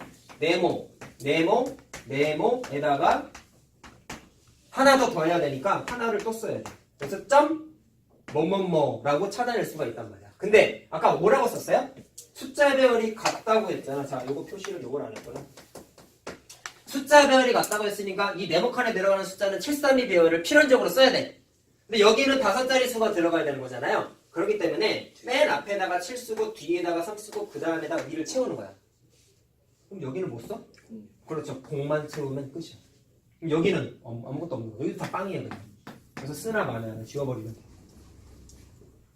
네모에다가 하나 더 더해야 되니까 하나를 또 써야 돼. 그래서 점 뭐뭐뭐라고 찾아낼 수가 있단 말이야. 근데 아까 뭐라고 썼어요? 숫자 배열이 같다고 했잖아. 자, 요거 표시를 요걸 안 했구나. 숫자 배열이 같다고 했으니까 이 네모칸에 들어가는 숫자는 732 배열을 필연적으로 써야 돼. 근데 여기는 5자리수가 들어가야 되는 거잖아요. 그렇기 때문에 맨 앞에다가 7 쓰고 뒤에다가 3 쓰고 그 다음에다가 위를 채우는 거야. 그럼 여기는 못 써? 그렇죠. 공만 채우면 끝이야. 그럼 여기는 아무것도 없는 거야. 여기도 다 빵이에요. 그냥. 그래서 쓰나 마나 지워버리면 돼.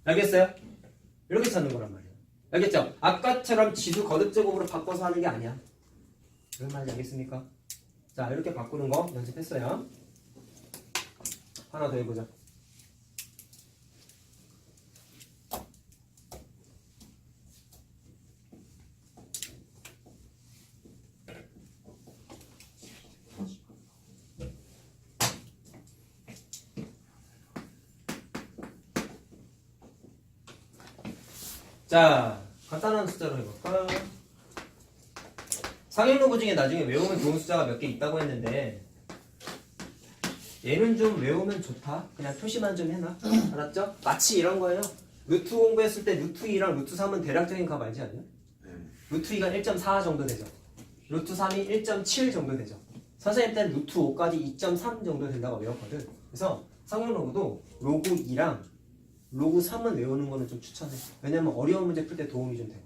알겠어요? 이렇게 찾는 거란 말이야. 알겠죠? 아까처럼 지수 거듭 제곱으로 바꿔서 하는 게 아니야. 무슨 말인지 알겠습니까? 자, 이렇게 바꾸는 거 연습했어요. 하나 더 해보자. 자, 간단한 숫자로 해볼까? 상용로그 중에 나중에 외우면 좋은 숫자가 몇 개 있다고 했는데 얘는 좀 외우면 좋다. 그냥 표시만 좀 해놔. 알았죠? 마치 이런 거예요. 루트 공부했을 때 루트 2랑 루트 3은 대략적인 값 알지 않냐? 루트 2가 1.4 정도 되죠. 루트 3이 1.7 정도 되죠. 선생님 때는 루트 5까지 2.3 정도 된다고 외웠거든. 그래서 상용로그도 로그 2랑 로그 3은 외우는 거는 좀 추천해. 왜냐면 어려운 문제 풀 때 도움이 좀 되고.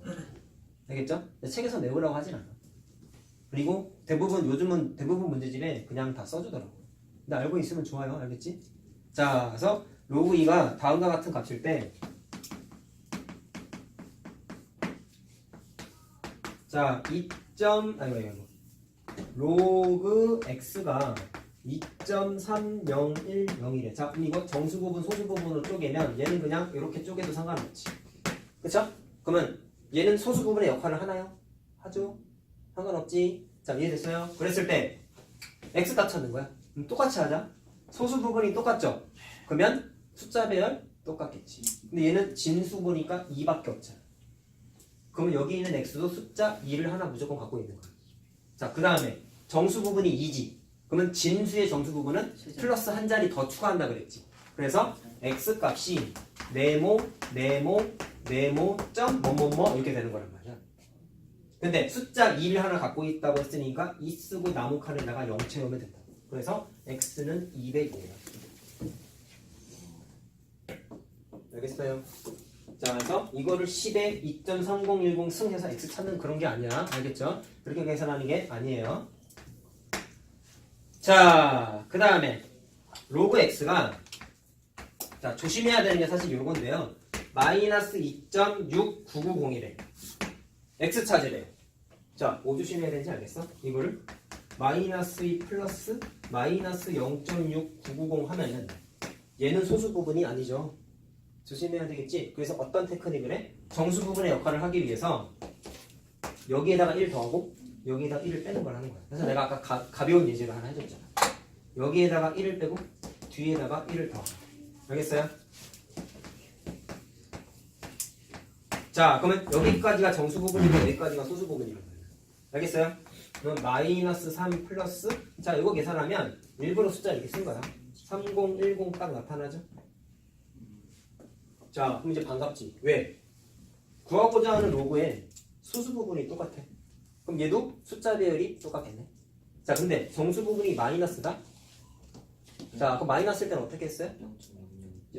알겠죠? 책에서 내우라고 하진 않아. 그리고 요즘은 대부분 문제집에 그냥 다 써주더라고. 근데 알고 있으면 좋아요. 알겠지? 자, 그래서 로그 2가 다음과 같은 값일 때, 자, 로그 x가 2.3010이래. 자, 그럼 이거 정수 부분, 소수 부분으로 쪼개면 얘는 그냥 이렇게 쪼개도 상관없지. 그쵸? 그러면 얘는 소수 부분의 역할을 하나요? 하죠? 상관없지? 자, 이해됐어요? 그랬을 때 x 다 찾는 거야. 그럼 똑같이 하자. 소수 부분이 똑같죠? 그러면 숫자 배열 똑같겠지. 근데 얘는 진수 보니까 2밖에 없잖아. 그러면 여기 있는 x도 숫자 2를 하나 무조건 갖고 있는 거야. 자, 그 다음에 정수 부분이 2지. 그러면 진수의 정수 부분은 플러스 한 자리 더 추가한다 그랬지. 그래서 x 값이 네모 점 뭐뭐뭐 이렇게 되는 거란 말이야. 근데 숫자 2를 하나 갖고 있다고 했으니까 2 쓰고 나무 칸에다가 0 채우면 된다. 그래서 x는 200이에요. 알겠어요? 자, 그래서 이거를 10에 2.3010 승해서 x 찾는 그런 게 아니야. 알겠죠? 그렇게 계산하는 게 아니에요. 자, 그 다음에 로그 x가 자, 조심해야 되는 게 사실 요건데요. 마이너스 2.6990이래. x 찾으래. 자, 뭐 조심해야 되는지 알겠어? 이거를 마이너스 2 플러스 마이너스 0.6990 하면은 얘는 소수 부분이 아니죠. 조심해야 되겠지? 그래서 어떤 테크닉을 해? 정수 부분의 역할을 하기 위해서 여기에다가 1 더하고 여기에다가 1을 빼는 걸 하는 거야. 그래서 내가 아까 가벼운 예제를 하나 해줬잖아. 여기에다가 1을 빼고 뒤에다가 1을 더하고. 알겠어요? 자, 그러면 여기까지가 정수 부분이고 여기까지가 소수 부분이란 말이야. 알겠어요? 그럼 마이너스 3 플러스 자, 이거 계산하면 일부러 숫자 이렇게 쓴 거야. 3010 딱 나타나죠? 자, 그럼 이제 반갑지. 왜? 구하고자 하는 로그에 소수 부분이 똑같아. 그럼 얘도 숫자 배열이 똑같겠네. 자, 근데 정수 부분이 마이너스다? 자, 그럼 마이너스일 때는 어떻게 했어요?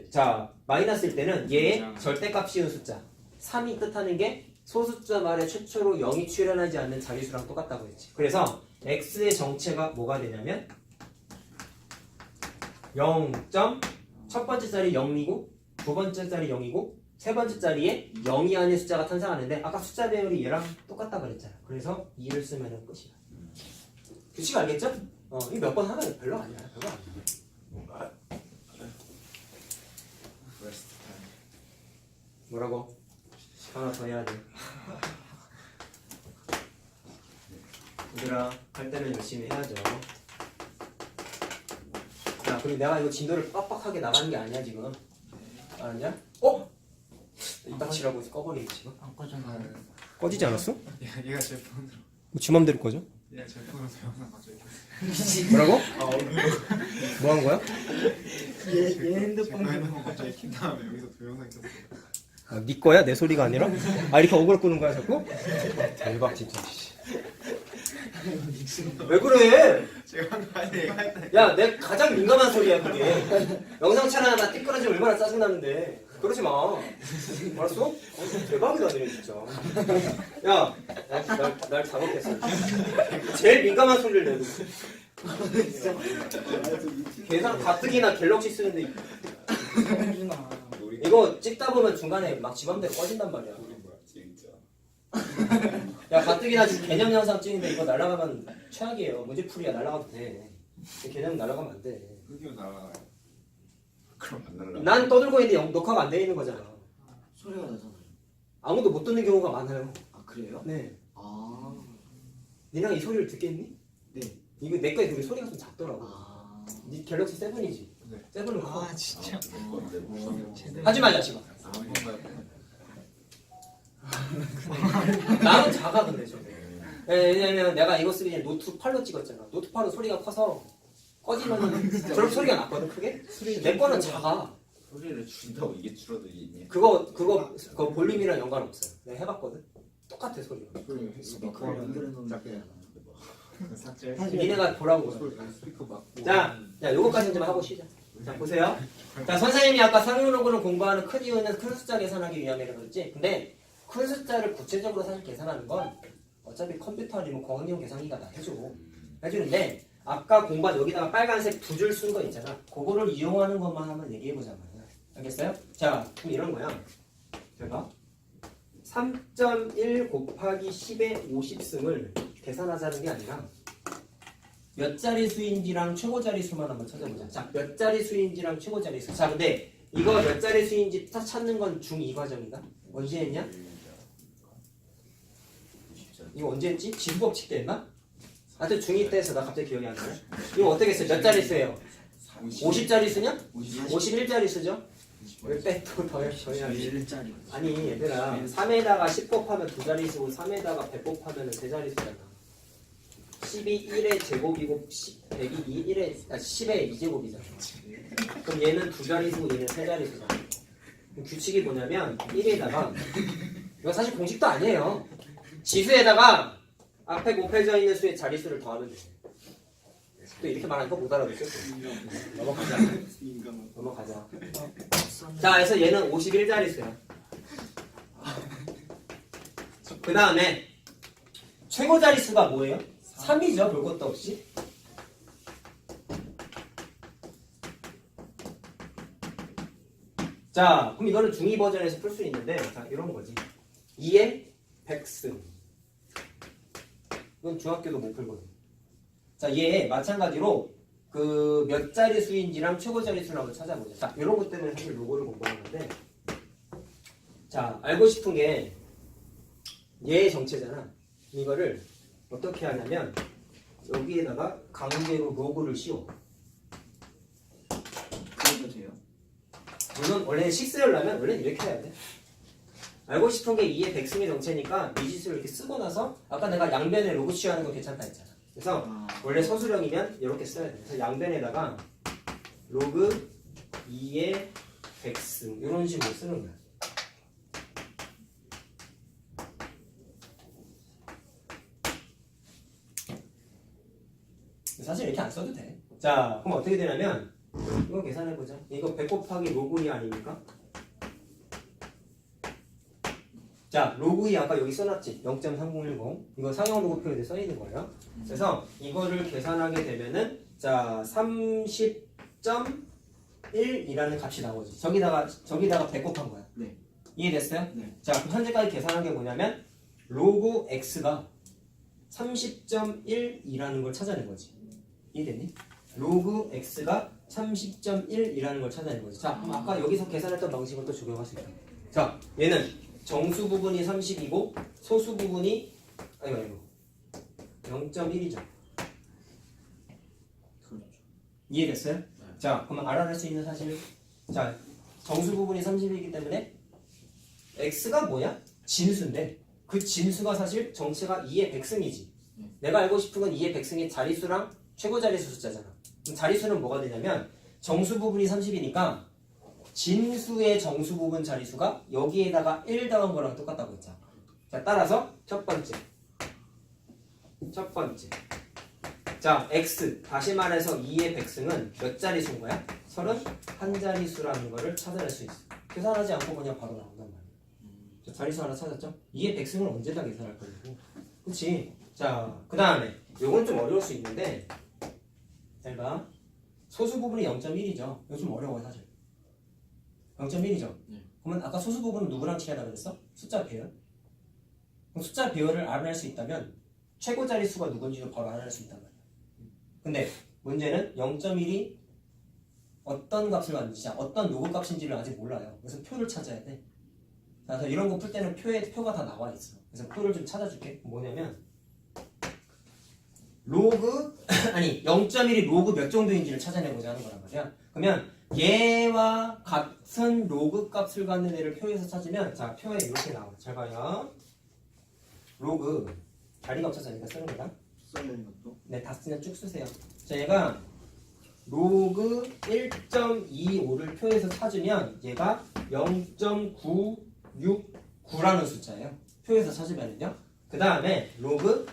자, 마이너스일 때는 얘의 절대값 씌운 숫자 3이 뜻하는 게 소수자 말에 최초로 0이 출현하지 않는 자리수랑 똑같다고 했지. 그래서 x의 정체가 뭐가 되냐면 0. 첫 번째 자리 0이고 두 번째 자리 0이고 세 번째 자리에 0이 아닌 숫자가 탄생하는데 아까 숫자 배열이 얘랑 똑같다 그랬잖아. 그래서 2를 쓰면 끝이야. 규칙 알겠죠? 이거 몇 번 하면 별로 아니야. 별로 아니야. 뭐라고? 하나 더 해야 돼. 얘들아, 할 때는 열심히 해야죠. 야, 그리고 내가 이거 진도를 빡빡하게 나가는 게 아니야 지금. 알았냐? 이따 치라고 꺼버리기 지금. 안 꺼져나. 꺼지지 않았어? 얘가 제 폰으로 지 맘대로 꺼져? 얘가 제 폰으로 영상 갑자기 뭐라고? 뭐 한 거야? 얘 제 핸드폰 핸드폰 갑자기 킨 다음에 여기서 동영상 켰어. 아, 네 거야? 내 소리가 아니라? 아, 이렇게 어그로 끄는 거야 자꾸? 대박 진짜. 왜 그래? 제가 한 거 아니에요. 얘가 했다. 야, 내 가장 민감한 소리야 그게. 영상 촬영하다 띠끄러지면 얼마나 짜증나는데. 그러지 마. 알았어? 대박이다 너네 진짜. 야, 날 작업했어. 제일 민감한 소리를 내고. 계산 가뜩이나 갤럭시 쓰는데 해주나. 이거 찍다 보면 중간에 막 지맘대로 꺼진단 말이야. 야, 가뜩이나 지금 개념 영상 찍는데 이거 날아가면 최악이에요. 문제풀이야. 날아가도 돼. 개념 날아가면 안 돼. 흑이면 날아가요. 그럼 안 날아가. 난 떠들고 있는데 녹화가 안 돼 있는 거잖아. 소리가 나잖아요. 아무도 못 듣는 경우가 많아요. 아 그래요? 네. 아, 니랑 이 소리를 듣겠니? 네. 이거 내 거에 되게 소리가 좀 작더라고. 아, 니 갤럭시 세븐이지? 네. 세븐은 커. 아 진짜. 제대로. 하지 말자 지금. 아, 뭔가요? 나는 작아 근데 좀. 왜냐면 내가 이거 쓰기 전에 노트 8로 찍었잖아. 노트 8은 소리가 커서 꺼지면은 저렇게 소리가 났거든 크게. 내 거는 작아. 소리를 준다고 이게 줄어들겠니? 그거 볼륨이랑 연관 없어요. 내가 해봤거든. 똑같아 소리가. 스피커 연결해 놓는 게 삭제. 니네가 보라고. 스피커 맞고. 자, 요거까지 좀 하고 쉬자. 자, 보세요. 자, 선생님이 아까 상용로그를 공부하는 큰 이유는 큰 숫자 계산하기 위함이라고 그랬지. 근데 큰 숫자를 구체적으로 사실 계산하는 건 어차피 컴퓨터 아니면 광학용 계산기가 다 해주는데 아까 공부한 여기다가 빨간색 두 줄 쓴 거 있잖아. 그거를 이용하는 것만 한번 얘기해보자 말이야. 알겠어요? 자, 그럼 이런 거야. 제가 3.1 곱하기 10의 50승을 계산하자는 게 아니라 몇 자리 수인지랑 최고 자리 수만 한번 찾아보자. 자, 몇 자리 수인지랑 최고 자리 수. 자, 근데 이거 몇 자리 수인지 찾는 건 중2 과정이다. 언제 했냐? 이거 언제 했지? 지수법칙 때 했나? 하여튼 중2 때 해서 나 갑자기 기억이 안 나네. 이거 어떻게 했어요? 몇 자리 수예요? 50자리 수냐? 51자리 수죠? 왜 빼? 더 해야지. 1짜리. 아니 얘들아 3에다가 10 곱하면 두 자리 수고 3에다가 100 곱하면 세 자리 수잖아. 10이 1의 제곱이고 100이 10의 2제곱이잖아. 그럼 얘는 두 자리 수고 얘는 세 자리 수잖아. 그럼 규칙이 뭐냐면 1에다가 이거 사실 공식도 아니에요. 지수에다가 앞에 곱해져 있는 수의 자리수를 더하면 돼. 또 이렇게 말하니까 못 알아듣겠어. 넘어가자. 인간. 넘어가자. 자, 그래서 얘는 51자릿수야. 그 다음에 최고 자릿수가 뭐예요? 3이죠. 볼 것도 없이. 자, 그럼 이거는 중2 버전에서 풀 수 있는데, 자, 이런 거지. 2의 백승. 이건 중학교도 못 풀거든. 자, 얘 마찬가지로 그 몇 자리 수인지랑 최고 자리 수를 한번 찾아보자. 자, 이런 것 때문에 사실 로고를 공부하는데, 자, 알고 싶은 게 얘의 정체잖아. 이거를 어떻게 하냐면 여기에다가 강제로 로고를 씌워. 그래도 돼요? 물론 원래 식스열라면 원래 이렇게 해야 돼. 알고 싶은 게 2의 백승의 정체니까 미지수를 이렇게 쓰고 나서 아까 내가 양변에 로고 씌우는 거 괜찮다 했잖아. 그래서 원래 서술형이면 이렇게 써야 돼. 그래서 양변에다가 로그 2의 백승 이런 식으로 쓰는 거야. 사실 이렇게 안 써도 돼. 자, 그럼 어떻게 되냐면 이거 계산해보자. 이거 100 곱하기 로그 2 아닙니까? 자, 로그 2 아까 여기 써놨지? 0.3010 이거 상형 로그 표에도 써있는 거예요. 그래서 이거를 계산하게 되면은 자 30.1이라는 값이 나오지. 저기다가 100 곱한 거야. 네. 이해됐어요? 네. 자, 그럼 현재까지 계산한 게 뭐냐면 로그 x가 30.1이라는 걸 찾아낸 거지. 이해됐니? 로그 x가 30.1이라는 걸 찾아낸 거지. 자, 그럼 아까 여기서 계산했던 방식을 또 적용할 수 있다. 자, 얘는 정수 부분이 30이고 소수 부분이 아이고 0.1이죠. 그렇죠. 이해됐어요? 자, 그러면 알아낼 수 있는 사실. 자, 정수 부분이 30이기 때문에 x가 뭐냐? 진수인데 그 진수가 사실 정체가 2의 백승이지. 내가 알고 싶은 건 2의 백승의 자릿수랑 최고 자릿수 숫자잖아. 그럼 자릿수는 뭐가 되냐면 정수 부분이 30이니까 진수의 정수 부분 자릿수가 여기에다가 1 더한 거랑 똑같다고 했잖아. 자, 따라서 첫 번째. 자, x 다시 말해서 2의 백승은 몇 자릿수인 거야? 31자릿수라는 거를 찾아낼 수 있어. 계산하지 않고 그냥 바로 나온단 말이야. 자, 자릿수 하나 찾았죠? 2의 백승을 언제 다 계산할 거냐고. 그치? 자, 그 다음에 요건 좀 어려울 수 있는데 잘 봐. 소수 부분이 0.1이죠. 이거 좀 어려워요 사실. 0.1이죠. 그러면 아까 소수 부분은 누구랑 칠하라고 그랬어? 숫자 배열. 그럼 숫자 배열을 알아낼 수 있다면 최고 자릿수가 누군지도 바로 알아낼 수 있단 말이야. 근데 문제는 0.1이 어떤 값을 만드지, 어떤 로그 값인지를 아직 몰라요. 그래서 표를 찾아야 돼. 그래서 이런 거 풀 때는 표가 다 나와 있어. 그래서 표를 좀 찾아줄게. 뭐냐면 로그 아니 0.1이 로그 몇 정도인지를 찾아내고자 하는 거란 말이야. 그러면 얘와 같은 로그 값을 갖는 애를 표에서 찾으면 자 표에 이렇게 나와. 잘 봐요. 로그 자리가 없어서 여기다 쓰는 거다. 써있는 것도. 네, 다 쓰면 쭉 쓰세요. 자, 얘가 로그 1.25를 표에서 찾으면 얘가 0.969라는 숫자예요. 표에서 찾으면은요. 그 다음에 로그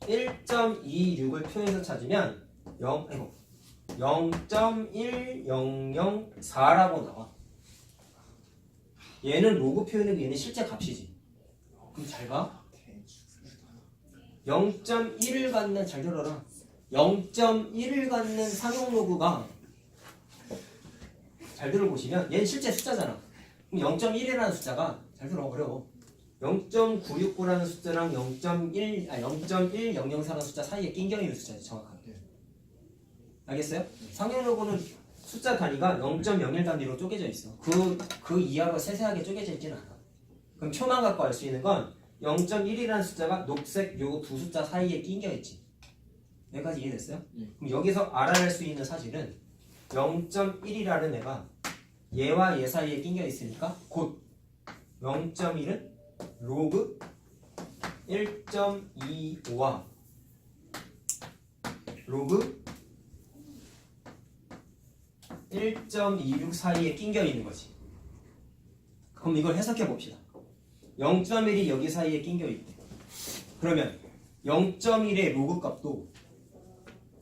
1.26을 표에서 찾으면 0.1004라고 나와. 얘는 로그 표현이고 얘는 실제 값이지. 그럼 잘 봐. 0.1을 갖는 잘 들어라. 0.1을 갖는 상용 로그가 잘 들어보시면 얘는 실제 숫자잖아. 그럼 0.1이라는 숫자가 잘 들어 어려워. 0.969라는 숫자랑 0.1004라는 숫자 사이에 낑겨 있는 숫자지 정확하게. 알겠어요? 상용 로그는 숫자 단위가 0.01 단위로 쪼개져 있어. 그 이하로 세세하게 쪼개져 있지는 않아. 그럼 표만 갖고 알 수 있는 건 0.1이라는 숫자가 녹색 요 두 숫자 사이에 낑겨 있지. 여기까지 이해됐어요? 그럼 여기서 알아낼 수 있는 사실은 0.1이라는 애가 얘와 얘 사이에 낑겨 있으니까 곧 0.1은 로그 1.25와 로그 1.26 사이에 낑겨 있는 거지. 그럼 이걸 해석해 봅시다. 0.1이 여기 사이에 낑겨 있대. 그러면 0.1의 로그 값도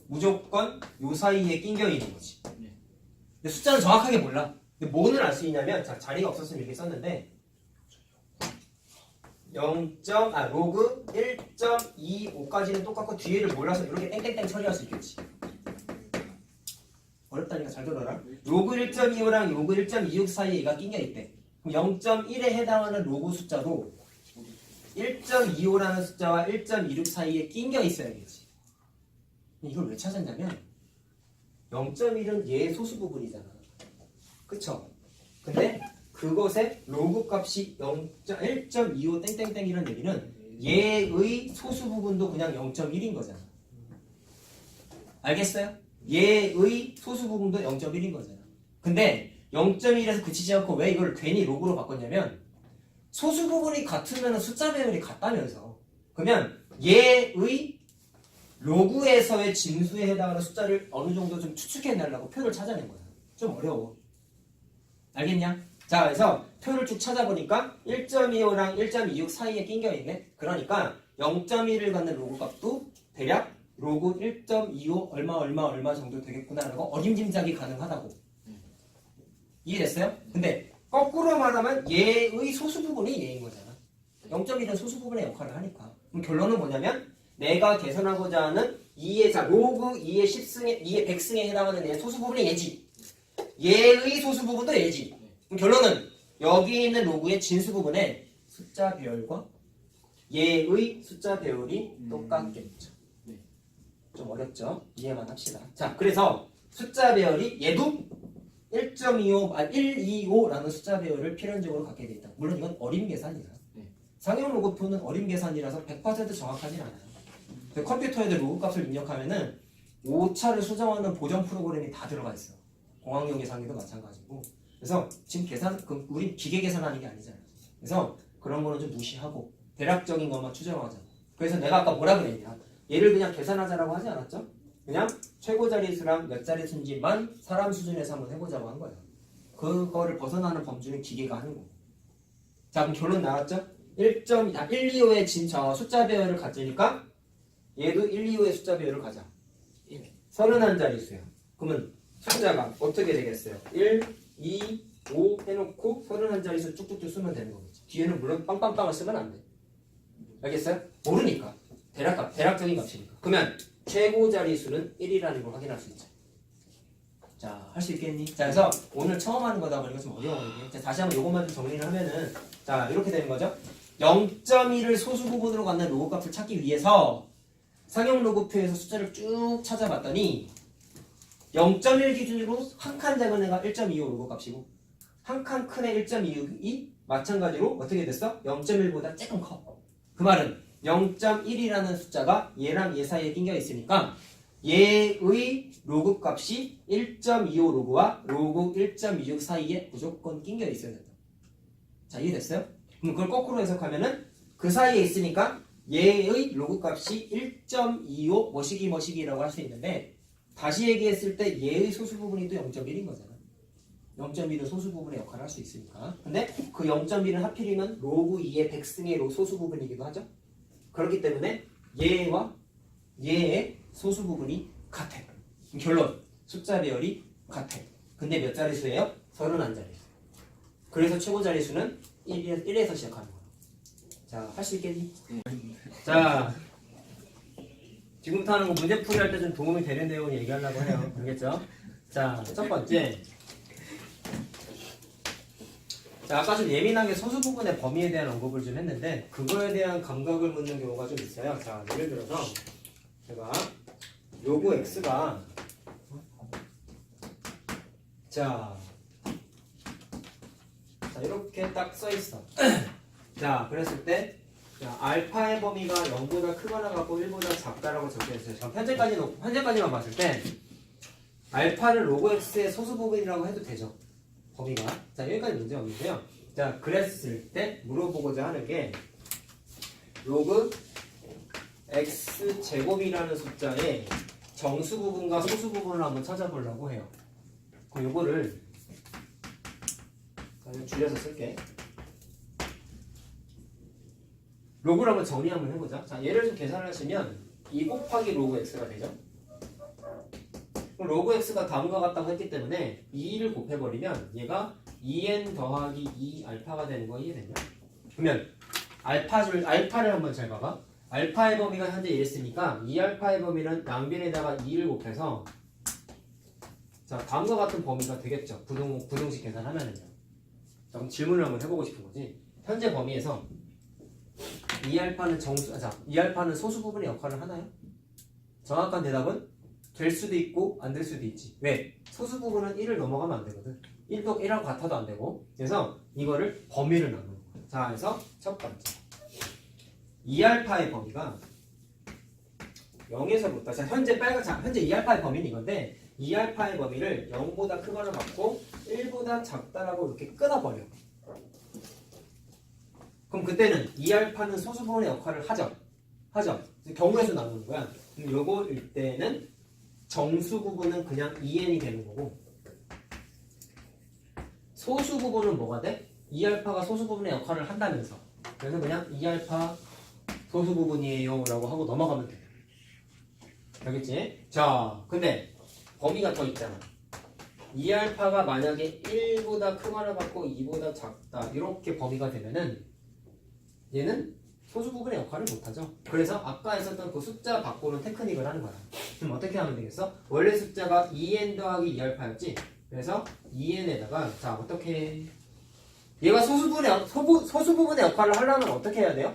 무조건 요 사이에 낑겨 있는 거지. 네. 근데 숫자는 정확하게 몰라. 근데 뭐는 알 수 있냐면 자, 자리가 없었으면 이렇게 썼는데 로그 1.25까지는 똑같고 뒤에를 몰라서 이렇게 땡땡땡 처리할 수 있겠지. 어렵다니까 잘 들어라. 로그 1.25랑 로그 1.26 사이에 얘가 낑겨 있대. 그럼 0.1에 해당하는 로그 숫자도 1.25라는 숫자와 1.26 사이에 낑겨 있어야겠지. 이걸 왜 찾았냐면 0.1은 얘의 소수 부분이잖아. 그쵸? 근데 그것의 로그 값이 1.25 땡땡땡이라는 얘기는 얘의 소수 부분도 그냥 0.1인 거잖아. 알겠어요? 얘의 소수 부분도 0.1인 거잖아. 근데 0.1에서 그치지 않고 왜 이걸 괜히 로그로 바꿨냐면 소수 부분이 같으면 숫자 배열이 같다면서. 그러면 얘의 로그에서의 진수에 해당하는 숫자를 어느 정도 좀 추측해내려고 표를 찾아낸 거야. 좀 어려워. 알겠냐? 자, 그래서 표를 쭉 찾아보니까 1.25랑 1.26 사이에 낑겨있네. 그러니까 0.1을 갖는 로그 값도 대략 로그 1.25 얼마 정도 되겠구나라는 거 어림짐작이 가능하다고. 이해됐어요? 근데 거꾸로 말하면 얘의 소수 부분이 얘인 거잖아. 0.1은 소수 부분의 역할을 하니까. 그럼 결론은 뭐냐면 내가 계산하고자 하는 2의 로그 2의 10승에 2의 100승에 해당하는 내 소수 부분이 얘지. 얘의 소수 부분도 얘지. 그럼 결론은 여기 있는 로그의 진수 부분에 숫자 배열과 얘의 숫자 배열이 똑같겠죠. 네. 좀 어렵죠? 이해만 합시다. 자, 그래서 숫자 배열이 얘도 125라는 숫자 배열을 필연적으로 갖게 돼 있다. 물론 이건 어림 계산이야. 네. 상용 로그표는 어림 계산이라서 100% 정확하진 않아요. 컴퓨터에도 로그 값을 입력하면은 오차를 수정하는 보정 프로그램이 다 들어가 있어. 공학용 계산기도 마찬가지고. 그래서 지금 우리 기계 계산하는 게 아니잖아요. 그래서 그런 거는 좀 무시하고 대략적인 것만 추정하자. 그래서 내가 아까 뭐라 그랬냐? 얘를 그냥 계산하자라고 하지 않았죠? 그냥 최고 자릿수랑 몇 자릿수인지만 사람 수준에서 한번 해보자고 한 거예요. 그거를 벗어나는 범주는 기계가 하는 거고. 자, 그럼 결론 나왔죠? 125의 숫자 배열을 가지니까 얘도 125의 숫자 배열을 가자. 31자릿수야. 그러면 숫자가 어떻게 되겠어요? 1, 2, 5 해놓고 31자릿수 쭉쭉쭉 쓰면 되는 거겠지. 뒤에는 물론 빵빵빵을 쓰면 안 돼. 알겠어요? 모르니까. 대략적인 값이니까. 그러면 최고 자릿수는 1이라는 걸 확인할 수 있죠. 자, 할 수 있겠니? 자, 그래서 오늘 처음 하는 거다 보니까 좀 어려워요. 자, 다시 한번 요것만 좀 정리를 하면은 자, 이렇게 되는 거죠. 0.1을 소수 부분으로 갖는 로그 값을 찾기 위해서 상용 로그표에서 숫자를 쭉 찾아봤더니 0.1 기준으로 한 칸 작은 애가 1.25 로그 값이고 한 칸 큰 애 1.26이 마찬가지로 어떻게 됐어? 0.1보다 조금 커. 그 말은 0.1이라는 숫자가 얘랑 얘 사이에 낑겨 있으니까 얘의 로그 값이 1.25 로그와 로그 1.26 사이에 무조건 낑겨 있어야 된다. 자, 이해됐어요? 그럼 그걸 거꾸로 해석하면은 그 사이에 있으니까 얘의 로그 값이 1.25 뭐시기라고 할 수 있는데 다시 얘기했을 때 얘의 소수 부분이 또 0.1인 거잖아. 0.1은 소수 부분의 역할을 할 수 있으니까. 근데 그 0.1은 하필이면 로그 2의 100승의 소수 부분이기도 하죠. 그렇기 때문에 얘와 얘의 소수 부분이 같아. 결론, 숫자 배열이 같아. 근데 몇 자릿수예요? 31자릿수. 그래서 최고 자릿수는 1에서 시작하는 거야. 자, 할 수 있겠니? 자, 지금부터 하는 거 문제풀이 할 때 좀 도움이 되는 내용을 얘기하려고 해요. 알겠죠? 자, 첫 번째. 자, 아까 좀 예민하게 소수 부분의 범위에 대한 언급을 좀 했는데 그거에 대한 감각을 묻는 경우가 좀 있어요. 자, 예를 들어서 제가 로그 x가 자 이렇게 딱 써 있어. 자, 그랬을 때 자, 알파의 범위가 0보다 크거나 같고 1보다 작다라고 적혀 있어요. 자, 현재까지만 봤을 때 알파를 로그 x의 소수 부분이라고 해도 되죠. 범위가. 자, 여기까지 문제 없는데요. 자, 그랬을 때 물어보고자 하는 게 로그 x 제곱이라는 숫자의 정수 부분과 소수 부분을 한번 찾아보려고 해요. 그럼 요거를 줄여서 쓸게. 로그를 한번 정리 한번 해보자. 자, 얘를 좀 계산하시면 2 곱하기 로그 x가 되죠. 그럼 로그 x가 다음과 같다고 했기 때문에 2를 곱해버리면 얘가 2n 더하기 2 알파가 되는 거 이해됐냐? 그러면 알파를 한번 잘 봐봐. 알파의 범위가 현재 이랬으니까 2알파의 범위는 양변에다가 2를 곱해서 자 다음과 같은 범위가 되겠죠. 부동식 계산하면은요. 자, 그럼 질문을 한번 해보고 싶은 거지. 현재 범위에서 2알파는 2알파는 소수 부분의 역할을 하나요? 정확한 대답은 될 수도 있고 안 될 수도 있지. 왜? 소수 부분은 1을 넘어가면 안 되거든. 1도 1하고 같아도 안 되고. 그래서 이거를 범위를 나누는 거야. 자, 그래서 첫 번째 2알파의 범위가 0에서부터 자 현재 현재 2알파의 범위는 이건데 2알파의 범위를 0보다 크거나 같고 1보다 작다라고 이렇게 끊어버려. 그럼 그때는 2알파는 소수 부분의 역할을 하죠. 경우에서 나누는 거야. 그럼 요거일 때는 정수 부분은 그냥 2n이 되는 거고 소수 부분은 뭐가 돼? 2알파가 소수 부분의 역할을 한다면서. 그래서 그냥 2알파 소수 부분이에요 라고 하고 넘어가면 돼. 알겠지? 자, 근데 범위가 더 있잖아. 2알파가 만약에 1보다 크거나 같고 2보다 작다 이렇게 범위가 되면은 얘는 소수 부분의 역할을 못하죠. 그래서 아까 했었던 그 숫자 바꾸는 테크닉을 하는 거야. 그럼 어떻게 하면 되겠어? 원래 숫자가 2n 더하기 2알파였지? 그래서 2n에다가 자 어떻게 얘가 소수 부분의 역할을 하려면 어떻게 해야 돼요?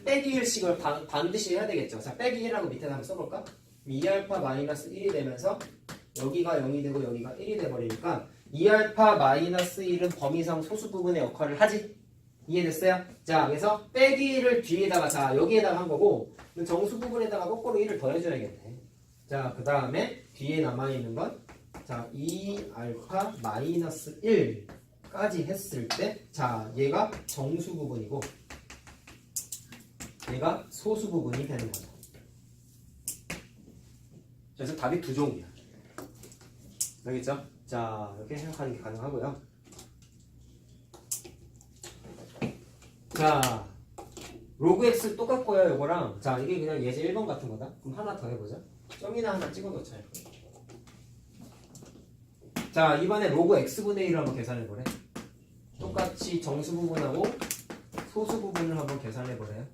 빼기 1씩을 반드시 해야 되겠죠. 자 빼기 1하고 밑에다 한번 써볼까? 2알파 마이너스 1이 되면서 여기가 0이 되고 여기가 1이 돼버리니까 2알파 마이너스 1은 범위상 소수 부분의 역할을 하지? 이해됐어요? 자 그래서 빼기를 뒤에다가 자 여기에다가 한 거고 정수 부분에다가 거꾸로 1을 더해줘야겠네. 자 그 다음에 뒤에 남아있는 건 자 2알파 마이너스 1까지 했을 때 자 얘가 정수 부분이고 얘가 소수 부분이 되는 거죠. 그래서 답이 두 종이야. 알겠죠? 자 이렇게 생각하는 게 가능하고요. 자 로그 x 똑같고요. 요거랑 자 이게 그냥 예제 1번 같은 거다. 그럼 하나 더 해보자. 점이나 하나 찍어놓자. 자 이번에 로그 x분의 1을 한번 계산해보래. 똑같이 정수 부분하고 소수 부분을 한번 계산해보래요.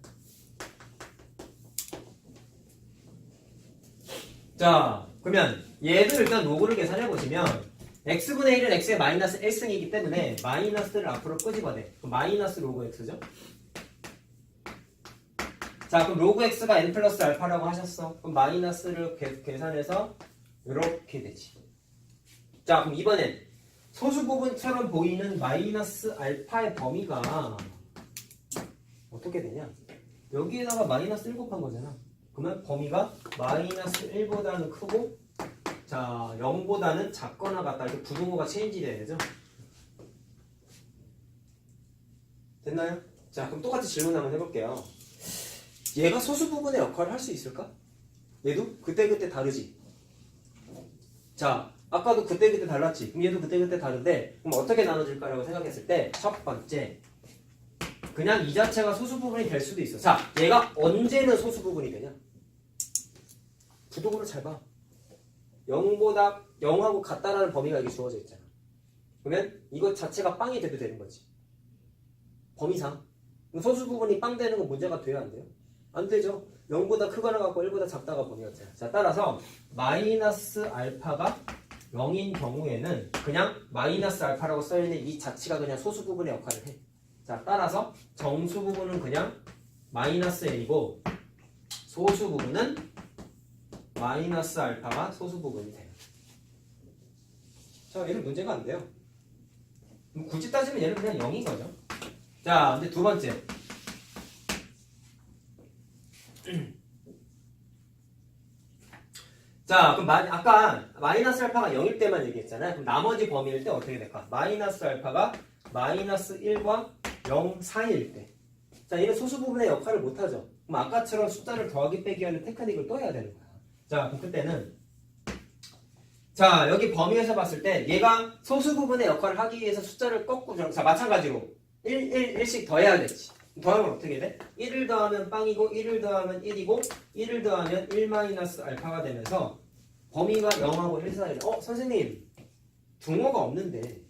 자 그러면 얘도 일단 로그를 계산해보시면 x분의 1은 x의 마이너스 1승이기 때문에 마이너스를 앞으로 끄집어내. 그럼 마이너스 로그 x죠? 자 그럼 로그 x가 n 플러스 알파라고 하셨어. 그럼 마이너스를 계산해서 이렇게 되지. 자 그럼 이번엔 소수 부분처럼 보이는 마이너스 알파의 범위가 어떻게 되냐? 여기에다가 마이너스 1 곱한 거잖아. 그러면 범위가 마이너스 1보다는 크고 자 0보다는 작거나 같다. 이렇게 부등호가 체인지 돼야 되죠? 됐나요? 자 그럼 똑같이 질문 한번 해볼게요. 얘가 소수 부분의 역할을 할 수 있을까? 얘도 그때그때 다르지? 자 아까도 그때그때 달랐지? 그럼 얘도 그때그때 다른데 그럼 어떻게 나눠질까라고 생각했을 때 첫 번째 그냥 이 자체가 소수 부분이 될 수도 있어. 자 얘가 언제는 소수 부분이 되냐? 부등호를 잘 봐. 0보다 0하고 같다라는 범위가 여기 주어져 있잖아. 그러면 이것 자체가 빵이 돼도 되는 거지. 범위상. 소수 부분이 빵 되는 건 문제가 돼야 안 돼요? 안 되죠. 0보다 크거나 같고 1보다 작다가 범위였잖아. 자 따라서 마이너스 알파가 0인 경우에는 그냥 마이너스 알파라고 써있는 이 자체가 그냥 소수 부분의 역할을 해. 자 따라서 정수 부분은 그냥 마이너스 n이고 소수 부분은 마이너스 알파가 소수 부분이 돼요. 자 얘는 문제가 안 돼요. 굳이 따지면 얘는 그냥 0인 거죠. 자 근데 두 번째 자 그럼 아까 마이너스 알파가 0일 때만 얘기했잖아요. 그럼 나머지 범위일 때 어떻게 될까? 마이너스 알파가 마이너스 1과 0 사이일 때 자 얘는 소수 부분의 역할을 못하죠. 그럼 아까처럼 숫자를 더하기 빼기 하는 테크닉을 또 해야 되는 거야. 자 그럼 그때는 자 여기 범위에서 봤을 때 얘가 소수 부분의 역할을 하기 위해서 숫자를 거꾸로 자 마찬가지로 1씩 더해야겠지. 더하면 어떻게 돼? 1을 더하면 빵이고 1을 더하면 1이고 1을 더하면 1 마이너스 알파가 되면서 범위가 0하고 1 사이래. 선생님 둥어가 없는데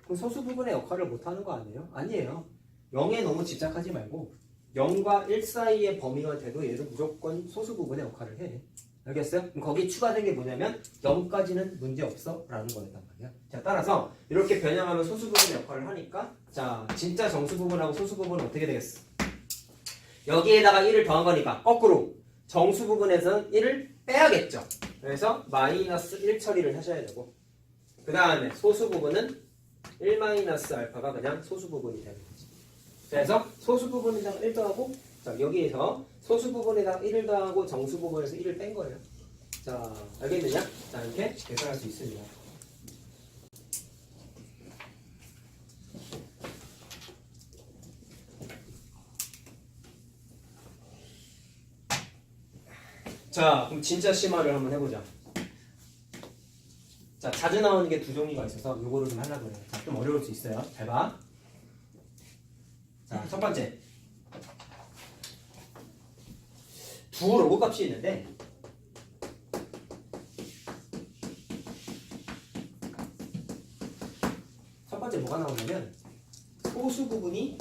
그럼 소수 부분의 역할을 못하는 거 아니에요? 아니에요. 0에 너무 집착하지 말고 0과 1 사이의 범위가 돼도 얘는 무조건 소수 부분의 역할을 해. 알겠어요? 그럼 거기 추가된 게 뭐냐면 0까지는 문제없어 라는 거였단 말이야. 자, 따라서 이렇게 변형하면 소수 부분의 역할을 하니까 자, 진짜 정수 부분하고 소수 부분은 어떻게 되겠어? 여기에다가 1을 더한 거니까 거꾸로 정수 부분에서는 1을 빼야겠죠. 그래서 마이너스 1 처리를 하셔야 되고 그 다음에 소수 부분은 1 마이너스 알파가 그냥 소수 부분이 되는 거지. 그래서 소수 부분에다가 1 더하고 자, 여기에서 소수 부분에다가 1을 더하고 정수 부분에서 1을 뺀 거예요. 자, 알겠느냐? 자, 이렇게 계산할 수 있습니다. 자, 그럼 진짜 심화를 한번 해보자. 자, 자주 나오는 게 두 종류가 있어서 요거를 좀 하려고 해요. 자, 좀 어려울 수 있어요. 잘 봐. 자, 첫 번째. 두 로그 값이 있는데 첫 번째 뭐가 나오냐면 소수 부분이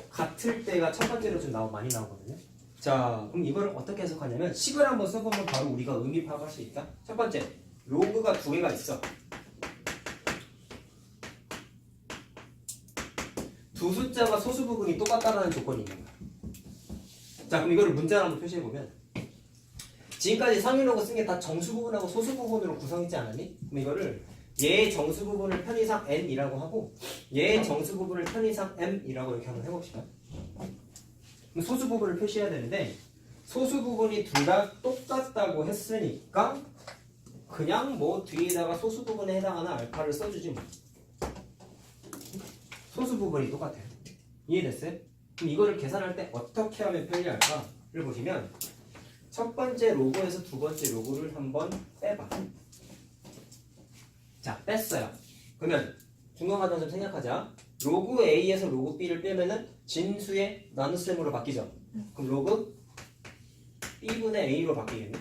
같을 때가 첫 번째로 좀 많이 나오거든요. 자, 그럼 이걸 어떻게 해석하냐면 식을 한번 써보면 바로 우리가 의미 파악할 수 있다. 첫 번째, 로그가 두 개가 있어. 두 숫자가 소수 부분이 똑같다라는 조건이 있는 거야. 자, 그럼 이거를 문자로 한번 표시해보면 지금까지 상위 로그 쓴 게 다 정수 부분하고 소수 부분으로 구성했지 않았니? 그럼 이거를 얘의 정수 부분을 편의상 n이라고 하고 얘의 정수 부분을 편의상 m이라고 이렇게 한번 해봅시다. 그럼 소수 부분을 표시해야 되는데 소수 부분이 둘 다 똑같다고 했으니까 그냥 뭐 뒤에다가 소수 부분에 해당하는 알파를 써주지 뭐. 소수 부분이 똑같아요. 이해됐어요? 그럼 이거를 계산할 때 어떻게 하면 편리할까를 보시면 첫 번째 로그에서 두 번째 로그를 한번 빼봐. 자, 뺐어요. 그러면 중간과정 좀 생각하자. 로그 A에서 로그 B를 빼면은 진수의 나눗셈으로 바뀌죠. 그럼 로그 B분의 A로 바뀌겠네.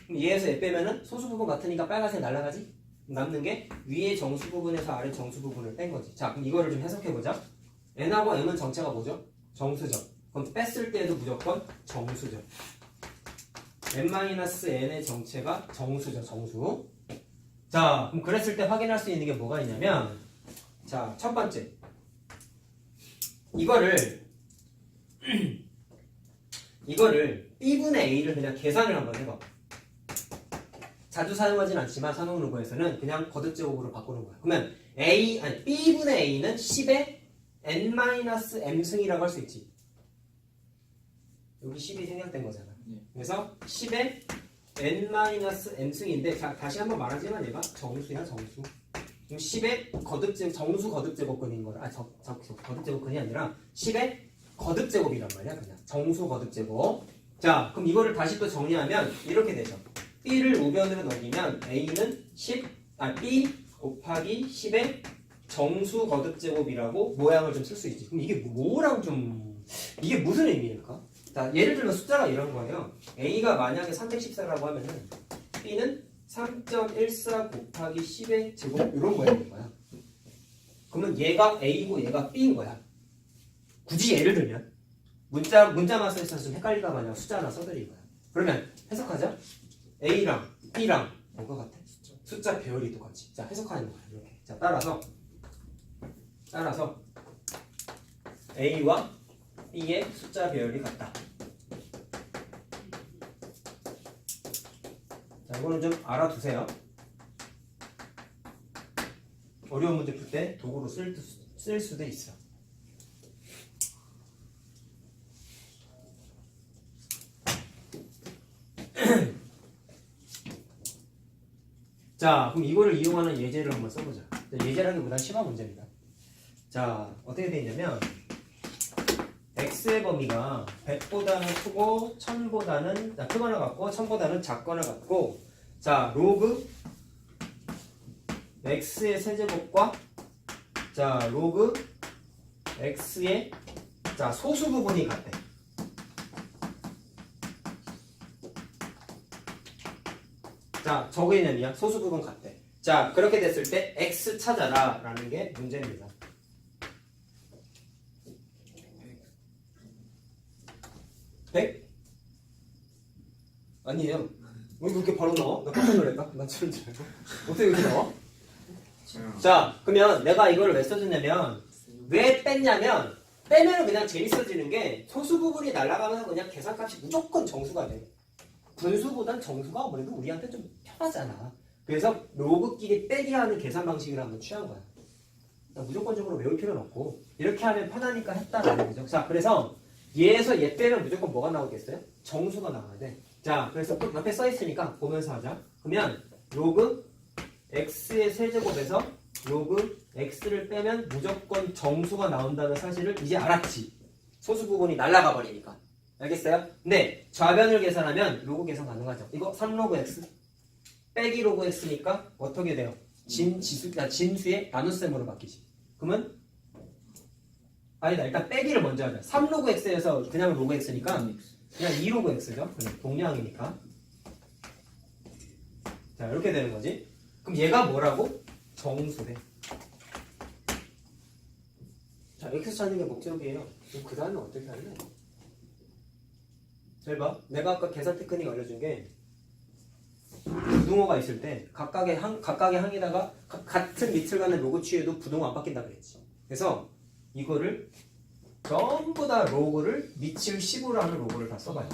그럼 얘에서 얘 빼면은 소수 부분 같으니까 빨간색 날아가지? 남는 게 위에 정수 부분에서 아래 정수 부분을 뺀 거지. 자, 그럼 이거를 좀 해석해보자. n하고 m은 정체가 뭐죠? 정수죠. 그럼 뺐을 때도 무조건 정수죠. n-n의 정체가 정수죠. 정수. 자, 그럼 그랬을 때 확인할 수 있는 게 뭐가 있냐면 자, 첫 번째 이거를 B분의 A를 그냥 계산을 한번 해봐. 자주 사용하진 않지만 산업 로그에서는 그냥 거듭제곱으로 바꾸는 거야. 그러면 B분의 A는 10의 n-m승이라고 할 수 있지. 여기 10이 생략된 거잖아. 그래서 10의 n-m승인데 자, 다시 한번 말하지만 얘가 정수야, 정수. 그럼 10의 정수 거듭제곱근인 거라. 거듭제곱근이 아니라 10의 거듭제곱이란 말이야. 그냥 정수 거듭제곱. 자, 그럼 이거를 다시 또 정리하면 이렇게 되죠. B를 우변으로 넘기면 A는 B 곱하기 10의 정수 거듭제곱이라고 모양을 좀 쓸 수 있지. 그럼 이게 뭐랑 좀 이게 무슨 의미일까? 자, 예를 들면 숫자가 이런 거예요. A가 만약에 314라고 하면은 B는 3.14 곱하기 10의 제곱 이런 모양인 거야. 그러면 얘가 A고 얘가 B인 거야. 굳이 예를 들면 문자만 써있어서 좀 헷갈릴까 봐 숫자 하나 써드린 거야. 그러면 해석하자. A랑 B랑 뭔가 같아? 숫자 배열이 똑같지. 자, 해석하는 거야. 이렇게. 자, 따라서 A와 B의 숫자 배열이 같다. 자, 이거는 좀 알아두세요. 어려운 문제 풀 때 도구로 쓸 수도 있어. 자, 그럼 이거를 이용하는 예제를 한번 써보자. 예제라기보다는 심화 문제입니다. 자, 어떻게 되어 있냐면 x의 범위가 100보다는 크고 1000보다는 크거나 같고 1000보다는 작거나 같고 자, 로그 x의 세제곱과 자, 로그 x의 자, 소수 부분이 같대. 자, 저 개념이야. 소수 부분 같대. 자, 그렇게 됐을 때 x 찾아라 라는 게 문제입니다. 백? 아니에요. 왜 그렇게 바로 나와? 나 깜짝 놀랄까? 난 저런 줄 알고. 어떻게 이렇게 나와? 자, 그러면 내가 이걸 왜 써주냐면 왜 뺐냐면 빼면 그냥 재밌어지는 게 소수 부분이 날아가면서 그냥 계산값이 무조건 정수가 돼. 분수보단 정수가 아무래도 우리한테 좀 편하잖아. 그래서 로그끼리 빼기 하는 계산 방식을 한번 취한 거야. 무조건적으로 외울 필요는 없고 이렇게 하면 편하니까 했다라는 거죠. 자, 그래서 얘에서 얘 빼면 무조건 뭐가 나오겠어요? 정수가 나와야 돼. 자, 그래서 또 앞에 써 있으니까 보면서 하자. 그러면 로그 x의 세제곱에서 로그 x를 빼면 무조건 정수가 나온다는 사실을 이제 알았지. 소수 부분이 날아가 버리니까. 알겠어요? 근데 좌변을 계산하면 로그 계산 가능하죠. 이거 3로그 x 빼기 로그 x니까 어떻게 돼요? 진수의 나눗셈으로 바뀌지. 그러면 아니다. 일단 빼기를 먼저 하자. 3로그 x에서 그냥 로그 x니까 그냥 2로그 x죠. 그냥 동량이니까. 자, 이렇게 되는 거지. 그럼 얘가 뭐라고? 정수래. 자, x 찾는 게 목적이에요. 그럼 그 다음에 어떻게 할래? 잘 봐. 내가 아까 계산 테크닉 알려준 게 부등호가 있을 때 각각의 항에다가 같은 밑을 가는 로그 취해도 부등호 안 바뀐다 그랬지. 그래서 이거를 전부 다 로그를 밑을 10으로 하는 로그를 다 써봐요.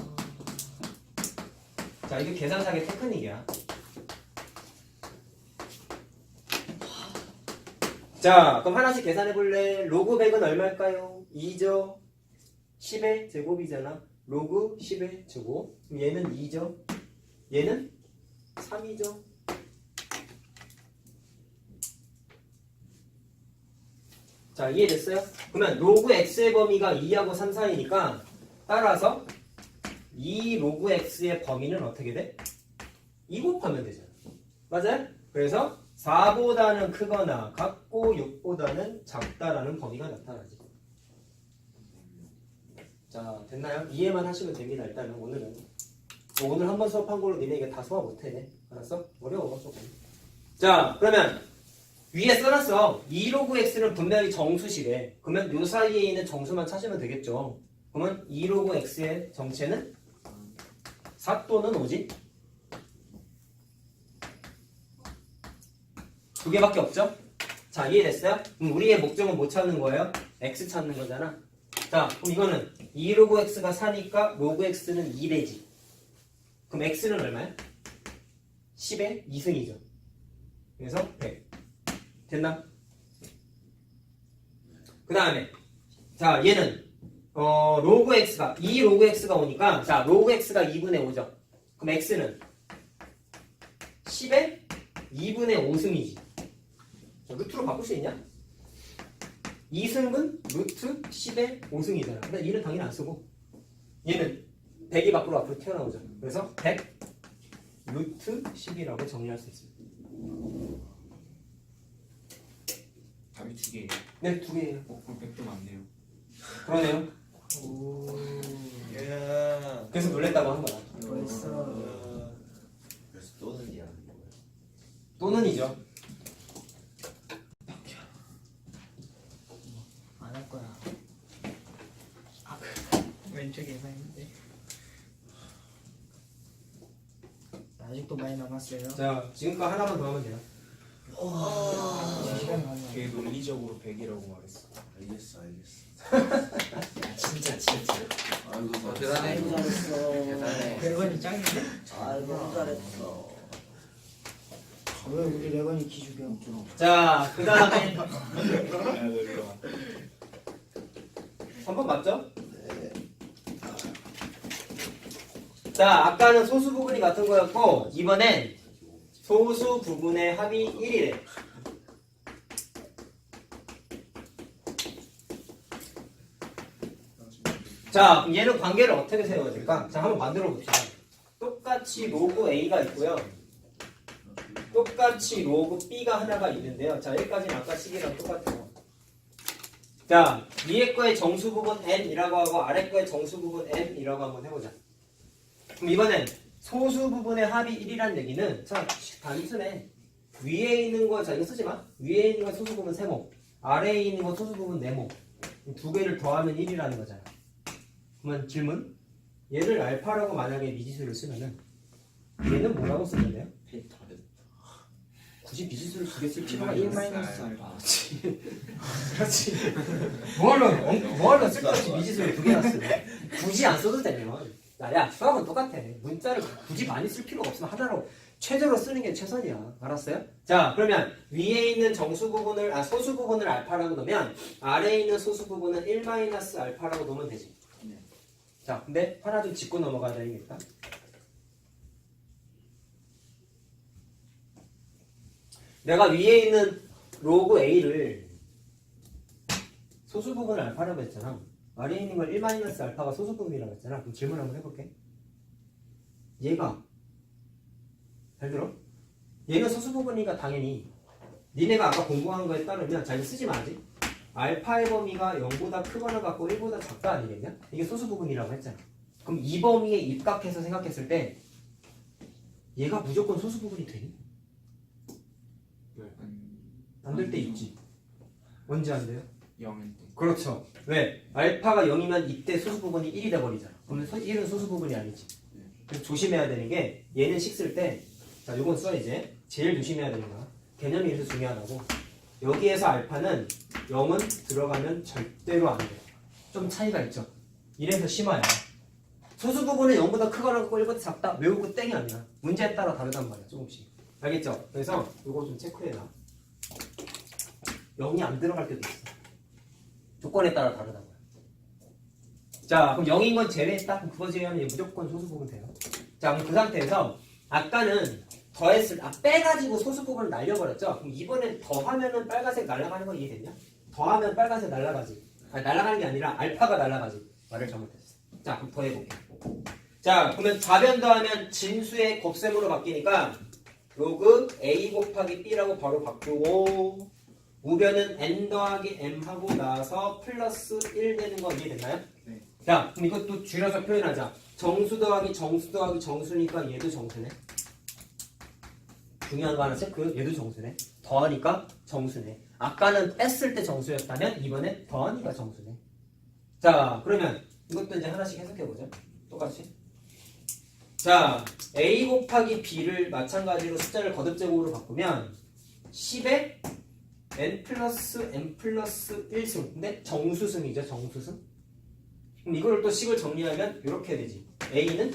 자, 이게 계산상의 테크닉이야. 자, 그럼 하나씩 계산해 볼래? 로그 100은 얼마일까요? 2죠. 10의 제곱이잖아. 로그 10의 제곱. 그럼 얘는 2죠. 얘는 3이죠. 자, 이해됐어요? 그러면 로그 x의 범위가 2하고 3 사이니까 따라서 이 로그 x의 범위는 어떻게 돼? 2 곱하면 되잖아. 맞아요? 그래서 4보다는 크거나 같고 6보다는 작다라는 범위가 나타나지. 자, 됐나요? 이해만 하시면 됩니다. 일단은 오늘은 오늘 한번 수업한 걸로 니네 이게 다 소화 못해. 알았어? 어려워 조금. 자, 그러면 위에 써놨어. 2로그 x는 분명히 정수시래. 그러면 요 사이에 있는 정수만 찾으면 되겠죠. 그러면 2로그 x의 정체는 4 또는 5지? 두 개밖에 없죠? 자, 이해됐어요? 그럼 우리의 목적은 뭐 찾는 거예요? x 찾는 거잖아. 자, 그럼 이거는 2로그 x가 4니까 로그 x는 2배지. 그럼 x는 얼마야? 10의 2승이죠. 그래서 100. 됐나? 그 다음에 자, 얘는 로그 x가 2 로그 x가 오니까 자, 로그 x가 2분의 5죠. 그럼 x는 10의 2분의 5승이지. 자, 루트로 바꿀 수 있냐? 2승은 루트 10의 5승이잖아. 근데 2는 당연히 안 쓰고 얘는 100이 밖으로 앞으로 튀어나오죠. 그래서 100 루트 10이라고 정리할 수 있습니다. 답이 2개예요. 네, 2개예요. 그럼 100도 많네요. 그러네요. 오. 야. 그래서 놀랬다고 한 거야. 벌써. 그래서 또는 이하는 거예요. 또는이죠. 안 할 거야. 왼쪽에 예상했는데. 아직도 많이 남았어요. 자, 지금 거 하나만 더 하면 돼요. 시간 많이 걔 논리적으로 100이라고 말했어. 알겠어. 진짜. 아이고 대단해. 대단해. 잘했어. 대단해. 레건이 짱인데? 아이고 잘했어. 왜 우리 레건이 기죽여? 자, 그 다음에 아, 놀라. 3번 맞죠? 자, 아까는 소수 부분이 같은 거였고 이번엔 소수 부분의 합이 1이래. 자, 그럼 얘는 관계를 어떻게 세워야 될까? 자, 한번 만들어 봅시다. 똑같이 로그 A가 있고요. 똑같이 로그 B가 하나가 있는데요. 자, 여기까지는 아까 식이랑 똑같아요. 자, 위에 거의 정수 부분 n이라고 하고 아래 거의 정수 부분 n이라고 한번 해보자. 그럼 이번엔 소수 부분의 합이 1이라는 얘기는 자, 단순해. 위에 있는 거 자 이거 쓰지 마. 위에 있는 거 소수 부분 세모, 아래에 있는 거 소수 부분 네모. 두 개를 더하면 1이라는 거잖아. 그러면 질문. 얘를 알파라고 만약에 미지수를 쓰면은 얘는 뭐라고 쓰면 돼요? 패턴. 굳이 미지수를 두 개 쓸 필요가 1 있나? 마이너스 알파. 그렇지. 뭐하러 쓸데없이 미지수를 두 개나 쓰 굳이 안 써도 되면. 야, 수학은 똑같아. 문자를 굳이 많이 쓸 필요가 없으면 하나로 최저로 쓰는 게 최선이야. 알았어요? 자, 그러면 위에 있는 정수 부분을, 소수 부분을 알파라고 넣으면 아래에 있는 소수 부분은 1-알파라고 넣으면 되지. 네. 자, 근데 하나 좀 짚고 넘어가야 되겠다. 내가 위에 있는 로그 A를 소수 부분을 알파라고 했잖아. 아래에 있는 걸 1-알파가 소수 부분이라고 했잖아. 그럼 질문 한번 해볼게. 얘가 잘 들어? 얘는 소수 부분이니까 당연히 니네가 아까 공부한 거에 따르면 자 이거 쓰지 말지. 알파의 범위가 0보다 크거나 같고 1보다 작다 아니겠냐? 이게 소수 부분이라고 했잖아. 그럼 이 범위에 입각해서 생각했을 때 얘가 무조건 소수 부분이 되니? 안 될 때 있지. 언제 안 돼요? 0일 때. 그렇죠. 왜? 알파가 0이면 이때 소수 부분이 1이 돼버리잖아. 그러면 1은 소수 부분이 아니지. 그래서 조심해야 되는 게 얘는 식 쓸 때 자 요건 써 이제 제일 조심해야 되는 거야. 개념이 이래서 중요하다고. 여기에서 알파는 0은 들어가면 절대로 안 돼. 좀 차이가 있죠. 이래서 심화야. 소수 부분은 0보다 크거나 같고 1보다 작다. 외우고 땡이 아니야. 문제에 따라 다르단 말이야. 조금씩. 알겠죠? 그래서 요거 좀 체크해라. 0이 안 들어갈 때도 있어. 조건에 따라 다르다고요. 자, 그럼 0인 건 제외했다? 그럼 그거 제외하면 얘 무조건 소수 부분 돼요. 자, 그럼 그 상태에서 아까는 빼가지고 소수 부분을 날려버렸죠? 그럼 이번엔 더하면은 빨간색 날아가는 거 이해됐냐? 더하면 빨간색 날아가지. 아니, 날아가는 게 아니라 알파가 날아가지. 말을 잘못했어. 자, 그럼 더해볼게. 자, 그러면 좌변 더하면 진수의 곱셈으로 바뀌니까 로그 A 곱하기 B라고 바로 바꾸고 우변은 n 더하기 m 하고 나서 플러스 1 되는 거 이해됐나요? 네. 자, 그럼 이것도 줄여서 표현하자. 정수 더하기 정수 더하기 정수니까 얘도 정수네. 중요한 거 하나 체크. 얘도 정수네. 더하니까 정수네. 아까는 뺐을 때 정수였다면 이번엔 더하니까 정수네. 자, 그러면 이것도 이제 하나씩 해석해보자. 똑같이. 자, a 곱하기 b를 마찬가지로 숫자를 거듭제곱으로 바꾸면 10에 n 플러스 m 플러스 1승. 근데 정수승이죠. 정수승. 그럼 이걸 또 식을 정리하면 이렇게 되지. a는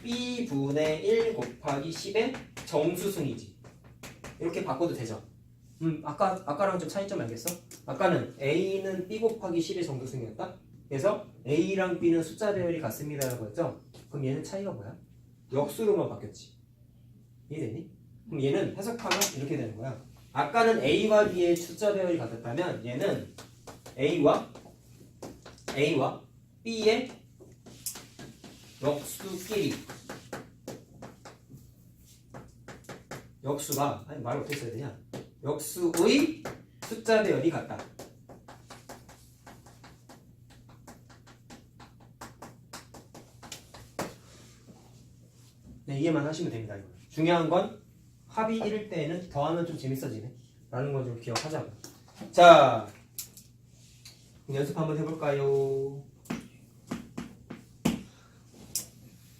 b분의 1 곱하기 10의 정수승이지. 이렇게 바꿔도 되죠. 아까랑 좀 차이점 알겠어? 아까는 a는 b 곱하기 10의 정수승이었다. 그래서 a랑 b는 숫자 배열이 같습니다라고 했죠. 그럼 얘는 차이가 뭐야? 역수로만 바뀌었지. 이해되니? 그럼 얘는 해석하면 이렇게 되는 거야. 아까는 a와 b의 숫자 배열이 같았다면 얘는 a와 b의 역수끼리 역수가 아니 말 어떻게 써야 되냐? 역수의 숫자 배열이 같다. 네, 이해만 하시면 됩니다. 이거. 중요한 건 합이 1일 때에는 더하면 좀 재밌어지네 라는 걸 좀 기억하자고. 자, 연습 한번 해볼까요?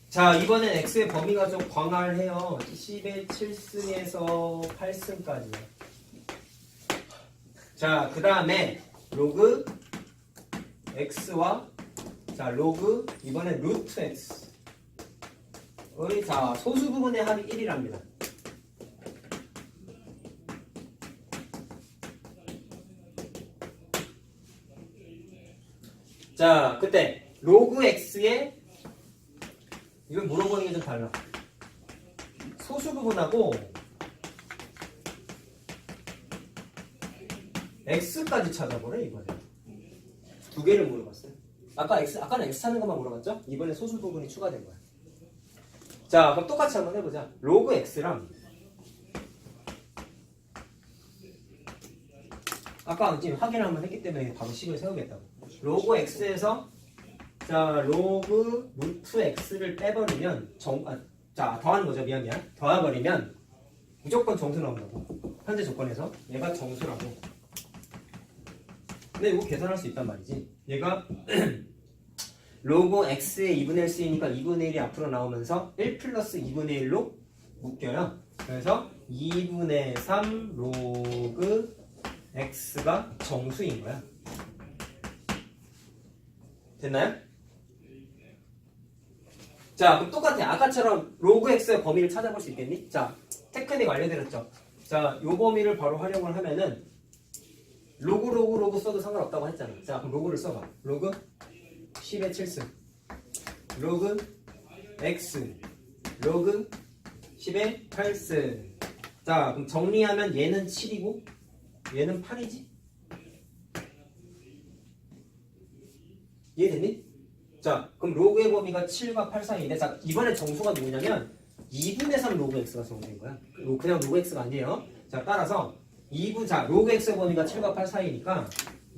자, 이번엔 x의 범위가 좀 광활해요. 10의 7승에서 8승까지. 자, 그 다음에 로그 x와 자 로그 이번엔 루트 x 의 자 소수 부분의 합이 1이랍니다. 자, 그때 로그 x의 이걸 물어보는 게 좀 달라. 소수 부분하고 x까지 찾아보래 이번에. 두 개를 물어봤어요. 아까는 x 찾는 것만 물어봤죠? 이번에 소수 부분이 추가된 거야. 자, 그럼 똑같이 한번 해보자. 로그 x랑 아까 지금 확인 한번 했기 때문에 바로 식을 세우겠다고. 로그 x에서 자 로그 루트 x를 빼버리면 자 더하는 거죠. 미안 더해버리면 무조건 정수 나온다고. 현재 조건에서 얘가 정수라고. 근데 이거 계산할 수 있단 말이지. 얘가 로그 x의 2분의 1 쓰이니까 2분의 1이 앞으로 나오면서 1 플러스 2분의 1로 묶여요. 그래서 2분의 3 로그 x가 정수인 거야. 됐나요? 자, 그럼 똑같아. 아까처럼 로그 x의 범위를 찾아볼 수 있겠니? 자, 테크닉 알려드렸죠. 자, 요 범위를 바로 활용을 하면은 로그 써도 상관없다고 했잖아. 자, 그럼 로그를 써봐. 로그 10의 7승 로그 x 로그 10의 8승. 자, 그럼 정리하면 얘는 7이고 얘는 8이지? 이해됐니? 자, 그럼 로그의 범위가 7과 8 사이인데, 자, 이번에 정수가 누구냐면 2분의 3 로그 x가 정수인 거야. 그냥 로그 x가 아니에요. 자, 따라서 로그 x의 범위가 7과 8 사이니까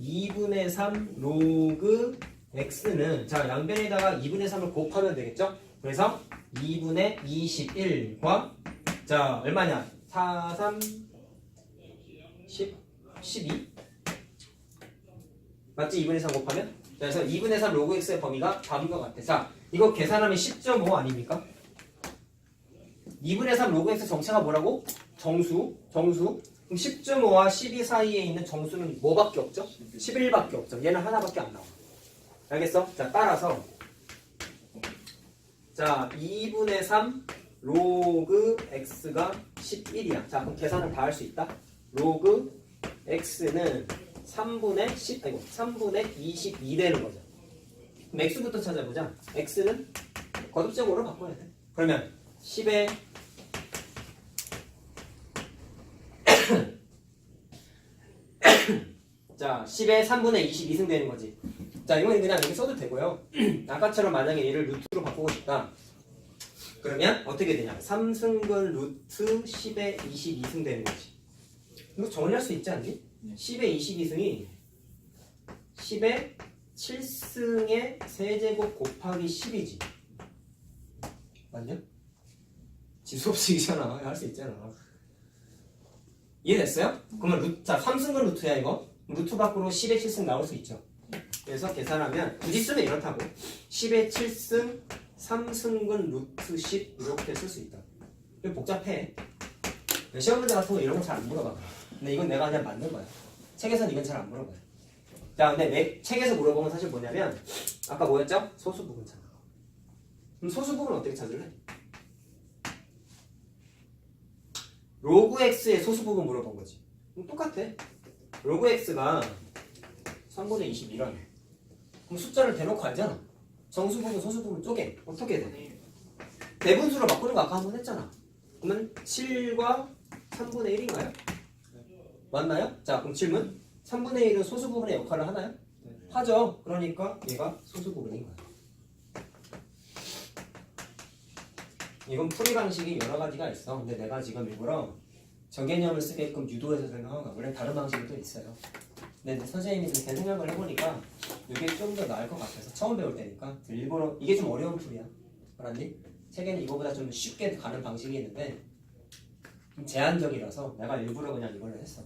2분의 3 로그 x는 자, 양변에다가 2분의 3을 곱하면 되겠죠? 그래서 2분의 21과 자, 얼마냐? 4, 3, 10, 12 맞지? 2분의 3 곱하면? 자, 그래서 2분의 3 로그 x의 범위가 답인 것 같아. 자, 이거 계산하면 10.5 아닙니까? 2분의 3 로그 x 정체가 뭐라고? 정수. 그럼 10.5와 12 사이에 있는 정수는 뭐밖에 없죠? 11밖에 없죠. 얘는 하나밖에 안 나와. 알겠어? 자, 따라서 자, 2분의 3 로그 x가 11이야. 자, 그럼 계산을 다 할 수 있다. 로그 x는 3분의 22 되는 거죠. 그럼 x부터 찾아보자. x는 거듭적으로 바꿔야 돼. 그러면 10의 자, 10의 3분의 22승 되는 거지. 자, 이건 그냥 여기 써도 되고요. 아까처럼 만약에 얘를 루트로 바꾸고 싶다. 그러면 어떻게 되냐? 3승분 루트 10의 22승 되는 거지. 이거 정리할 수 있지 않니? 10의 22승이 10의 7승의 세제곱 곱하기 10이지. 맞냐? 지수업식이잖아. 할 수 있잖아. 이해됐어요? 그러면 자, 3승근 루트야 이거. 루트 밖으로 10의 7승 나올 수 있죠. 그래서 계산하면 굳이 쓰면 이렇다고. 10의 7승 3승근 루트 10 이렇게 쓸 수 있다. 이거 복잡해. 시험 문제 같은 거 이런 거 잘 안 물어봐. 근데 이건 내가 그냥 맞는 거야. 책에서는 이건 잘 안 물어봐요. 자, 근데 책에서 물어보면 사실 뭐냐면 아까 뭐였죠? 소수 부분 찾아. 그럼 소수 부분 어떻게 찾을래? 로그 x의 소수 부분 물어본 거지. 그럼 똑같아. 로그 x가 3분의 21이라네. 그럼 숫자를 대놓고 알잖아. 정수 부분, 소수 부분 쪼개. 어떻게 돼? 대분수로 바꾸는 거 아까 한번 했잖아. 그러면 7과 3분의 1인가요? 맞나요? 자, 그럼 질문. 3분의 1은 소수 부분의 역할을 하나요? 하죠. 그러니까 얘가 소수 부분인 거야. 이건 풀이 방식이 여러 가지가 있어. 근데 내가 지금 일부러 저개념을 쓰게끔 유도해서 생각한 거야. 원래 다른 방식이 또 있어요. 근데 선생님이 이렇게 생각을 해보니까 이게 좀 더 나을 것 같아서 처음 배울 때니까 일부러 이게 좀 어려운 풀이야. 알았니? 책에는 이거보다 좀 쉽게 가는 방식이 있는데 좀 제한적이라서 내가 일부러 그냥 이걸로 했어.